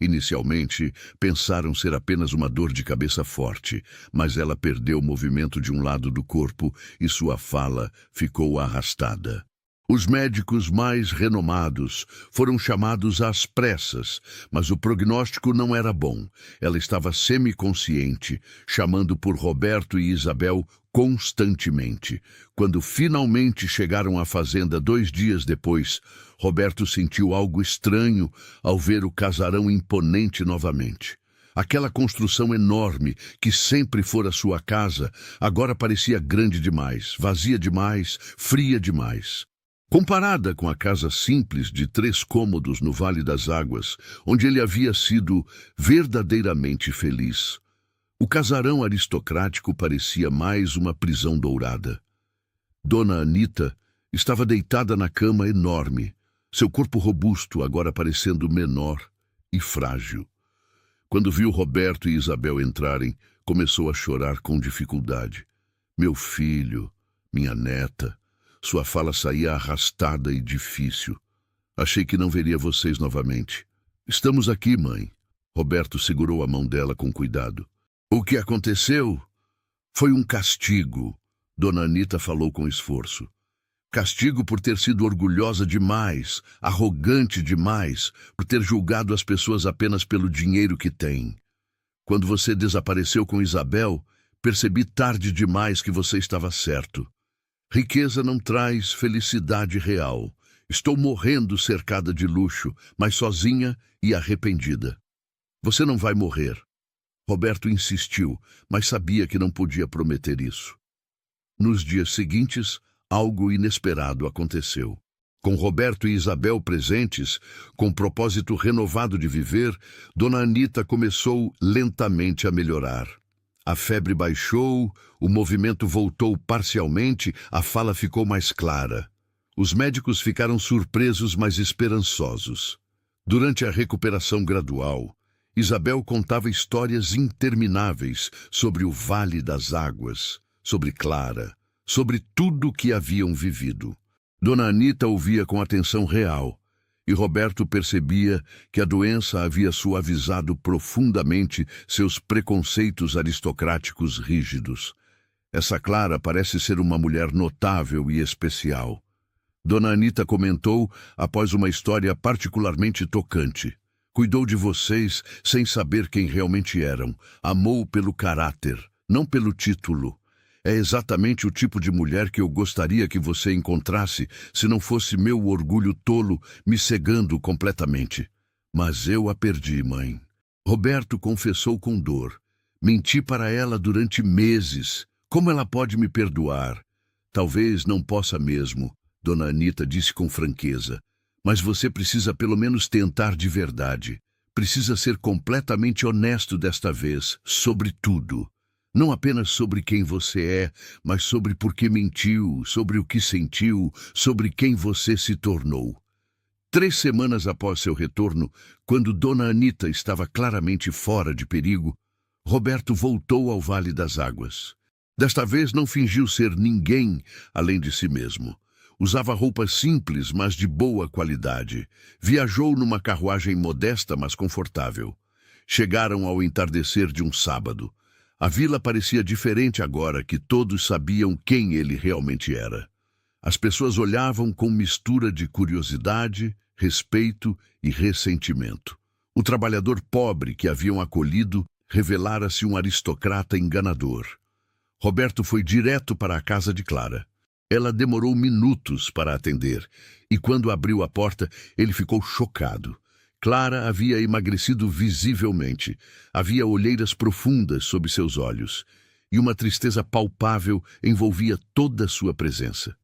Inicialmente, pensaram ser apenas uma dor de cabeça forte, mas ela perdeu o movimento de um lado do corpo e sua fala ficou arrastada. Os médicos mais renomados foram chamados às pressas, mas o prognóstico não era bom. Ela estava semiconsciente, chamando por Roberto e Isabel constantemente. Quando finalmente chegaram à fazenda 2 dias depois, Roberto sentiu algo estranho ao ver o casarão imponente novamente. Aquela construção enorme, que sempre fora sua casa, agora parecia grande demais, vazia demais, fria demais. Comparada com a casa simples de 3 cômodos no Vale das Águas, onde ele havia sido verdadeiramente feliz, o casarão aristocrático parecia mais uma prisão dourada. Dona Anita estava deitada na cama enorme, seu corpo robusto agora parecendo menor e frágil. Quando viu Roberto e Isabel entrarem, começou a chorar com dificuldade. Meu filho, minha neta. Sua fala saía arrastada e difícil. Achei que não veria vocês novamente. Estamos aqui, mãe. Roberto segurou a mão dela com cuidado. O que aconteceu? Foi um castigo. Dona Anita falou com esforço. Castigo por ter sido orgulhosa demais, arrogante demais, por ter julgado as pessoas apenas pelo dinheiro que têm. Quando você desapareceu com Isabel, percebi tarde demais que você estava certo. Riqueza não traz felicidade real. Estou morrendo cercada de luxo, mas sozinha e arrependida. Você não vai morrer. Roberto insistiu, mas sabia que não podia prometer isso. Nos dias seguintes, algo inesperado aconteceu. Com Roberto e Isabel presentes, com propósito renovado de viver, Dona Anita começou lentamente a melhorar. A febre baixou, o movimento voltou parcialmente, a fala ficou mais clara. Os médicos ficaram surpresos, mas esperançosos. Durante a recuperação gradual, Isabel contava histórias intermináveis sobre o Vale das Águas, sobre Clara, sobre tudo o que haviam vivido. Dona Anita ouvia com atenção real, e Roberto percebia que a doença havia suavizado profundamente seus preconceitos aristocráticos rígidos. Essa Clara parece ser uma mulher notável e especial. Dona Anita comentou após uma história particularmente tocante. Cuidou de vocês sem saber quem realmente eram. Amou pelo caráter, não pelo título. É exatamente o tipo de mulher que eu gostaria que você encontrasse se não fosse meu orgulho tolo me cegando completamente. Mas eu a perdi, mãe. Roberto confessou com dor. Menti para ela durante meses. Como ela pode me perdoar? Talvez não possa mesmo, Dona Anita disse com franqueza. Mas você precisa pelo menos tentar de verdade. Precisa ser completamente honesto desta vez, sobre tudo. Não apenas sobre quem você é, mas sobre por que mentiu, sobre o que sentiu, sobre quem você se tornou. 3 semanas após seu retorno, quando Dona Anita estava claramente fora de perigo, Roberto voltou ao Vale das Águas. Desta vez não fingiu ser ninguém além de si mesmo. Usava roupas simples, mas de boa qualidade. Viajou numa carruagem modesta, mas confortável. Chegaram ao entardecer de um sábado. A vila parecia diferente agora que todos sabiam quem ele realmente era. As pessoas olhavam com mistura de curiosidade, respeito e ressentimento. O trabalhador pobre que haviam acolhido revelara-se um aristocrata enganador. Roberto foi direto para a casa de Clara. Ela demorou minutos para atender, e quando abriu a porta, ele ficou chocado. Clara havia emagrecido visivelmente. Havia olheiras profundas sob seus olhos, e uma tristeza palpável envolvia toda a sua presença.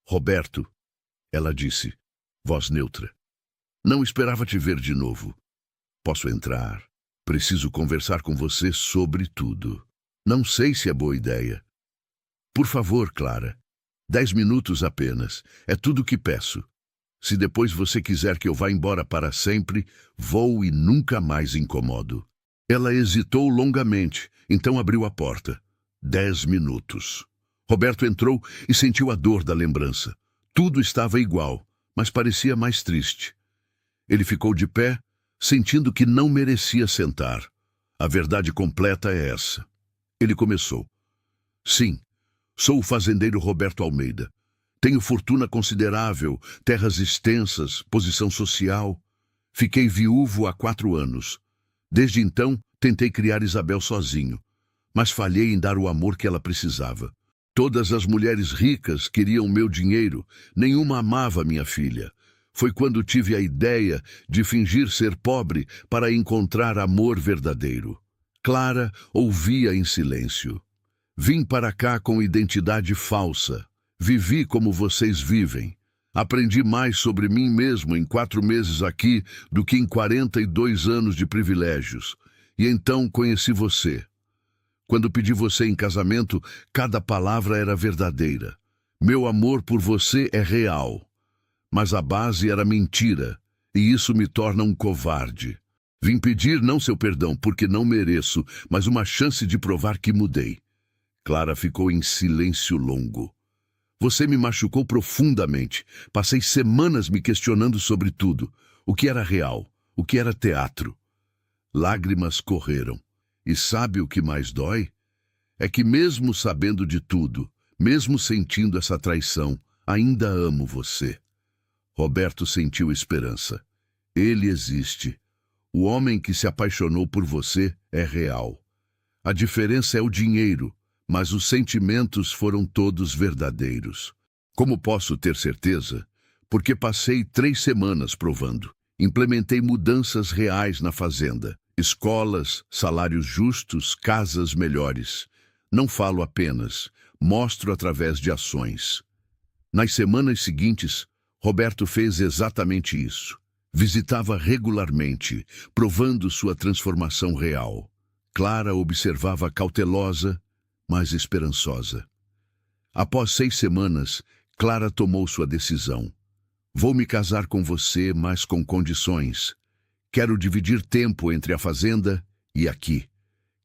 Roberto, ela disse, voz neutra. Não esperava te ver de novo. Posso entrar? Preciso conversar com você sobre tudo. Não sei se é boa ideia. Por favor, Clara. 10 minutos apenas. É tudo o que peço. Se depois você quiser que eu vá embora para sempre, vou e nunca mais incomodo. Ela hesitou longamente, então abriu a porta. 10 minutos. Roberto entrou e sentiu a dor da lembrança. Tudo estava igual, mas parecia mais triste. Ele ficou de pé, sentindo que não merecia sentar. A verdade completa é essa. Ele começou. Sim, sou o fazendeiro Roberto Almeida. Tenho fortuna considerável, terras extensas, posição social. Fiquei viúvo há 4 anos. Desde então, tentei criar Isabel sozinho, mas falhei em dar o amor que ela precisava. Todas as mulheres ricas queriam meu dinheiro, nenhuma amava minha filha. Foi quando tive a ideia de fingir ser pobre para encontrar amor verdadeiro. Clara ouvia em silêncio. Vim para cá com identidade falsa. Vivi como vocês vivem. Aprendi mais sobre mim mesmo em 4 meses aqui do que em 42 anos de privilégios. E então conheci você. Quando pedi você em casamento, cada palavra era verdadeira. Meu amor por você é real. Mas a base era mentira, e isso me torna um covarde. Vim pedir não seu perdão, porque não mereço, mas uma chance de provar que mudei. Clara ficou em silêncio longo. Você me machucou profundamente. Passei semanas me questionando sobre tudo. O que era real? O que era teatro? Lágrimas correram. E sabe o que mais dói? É que mesmo sabendo de tudo, mesmo sentindo essa traição, ainda amo você. Roberto sentiu esperança. Ele existe. O homem que se apaixonou por você é real. A diferença é o dinheiro, mas os sentimentos foram todos verdadeiros. Como posso ter certeza? Porque passei 3 semanas provando. Implementei mudanças reais na fazenda. Escolas, salários justos, casas melhores. Não falo apenas, mostro através de ações. Nas semanas seguintes, Roberto fez exatamente isso. Visitava regularmente, provando sua transformação real. Clara observava cautelosa, mas esperançosa. Após 6 semanas, Clara tomou sua decisão. Vou me casar com você, mas com condições. Quero dividir tempo entre a fazenda e aqui.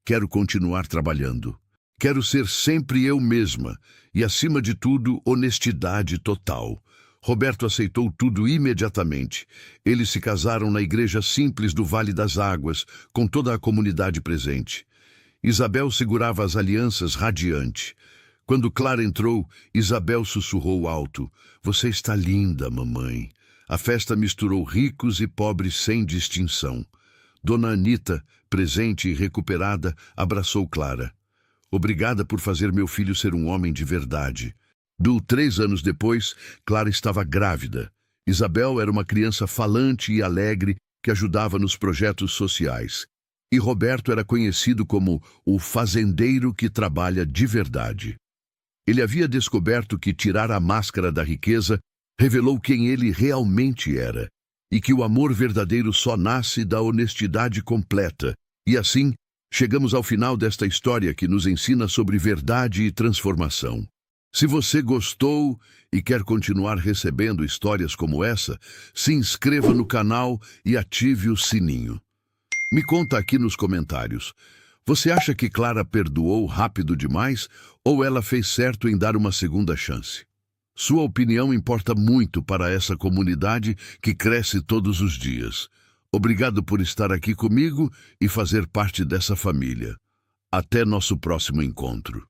Quero continuar trabalhando. Quero ser sempre eu mesma e, acima de tudo, honestidade total. Roberto aceitou tudo imediatamente. Eles se casaram na igreja simples do Vale das Águas, com toda a comunidade presente. Isabel segurava as alianças radiante. Quando Clara entrou, Isabel sussurrou alto: "Você está linda, mamãe." A festa misturou ricos e pobres sem distinção. Dona Anita, presente e recuperada, abraçou Clara. "Obrigada por fazer meu filho ser um homem de verdade." 3 anos depois, Clara estava grávida. Isabel era uma criança falante e alegre que ajudava nos projetos sociais. E Roberto era conhecido como o fazendeiro que trabalha de verdade. Ele havia descoberto que tirar a máscara da riqueza revelou quem ele realmente era, e que o amor verdadeiro só nasce da honestidade completa. E assim, chegamos ao final desta história que nos ensina sobre verdade e transformação. Se você gostou e quer continuar recebendo histórias como essa, se inscreva no canal e ative o sininho. Me conta aqui nos comentários. Você acha que Clara perdoou rápido demais ou ela fez certo em dar uma segunda chance? Sua opinião importa muito para essa comunidade que cresce todos os dias. Obrigado por estar aqui comigo e fazer parte dessa família. Até nosso próximo encontro.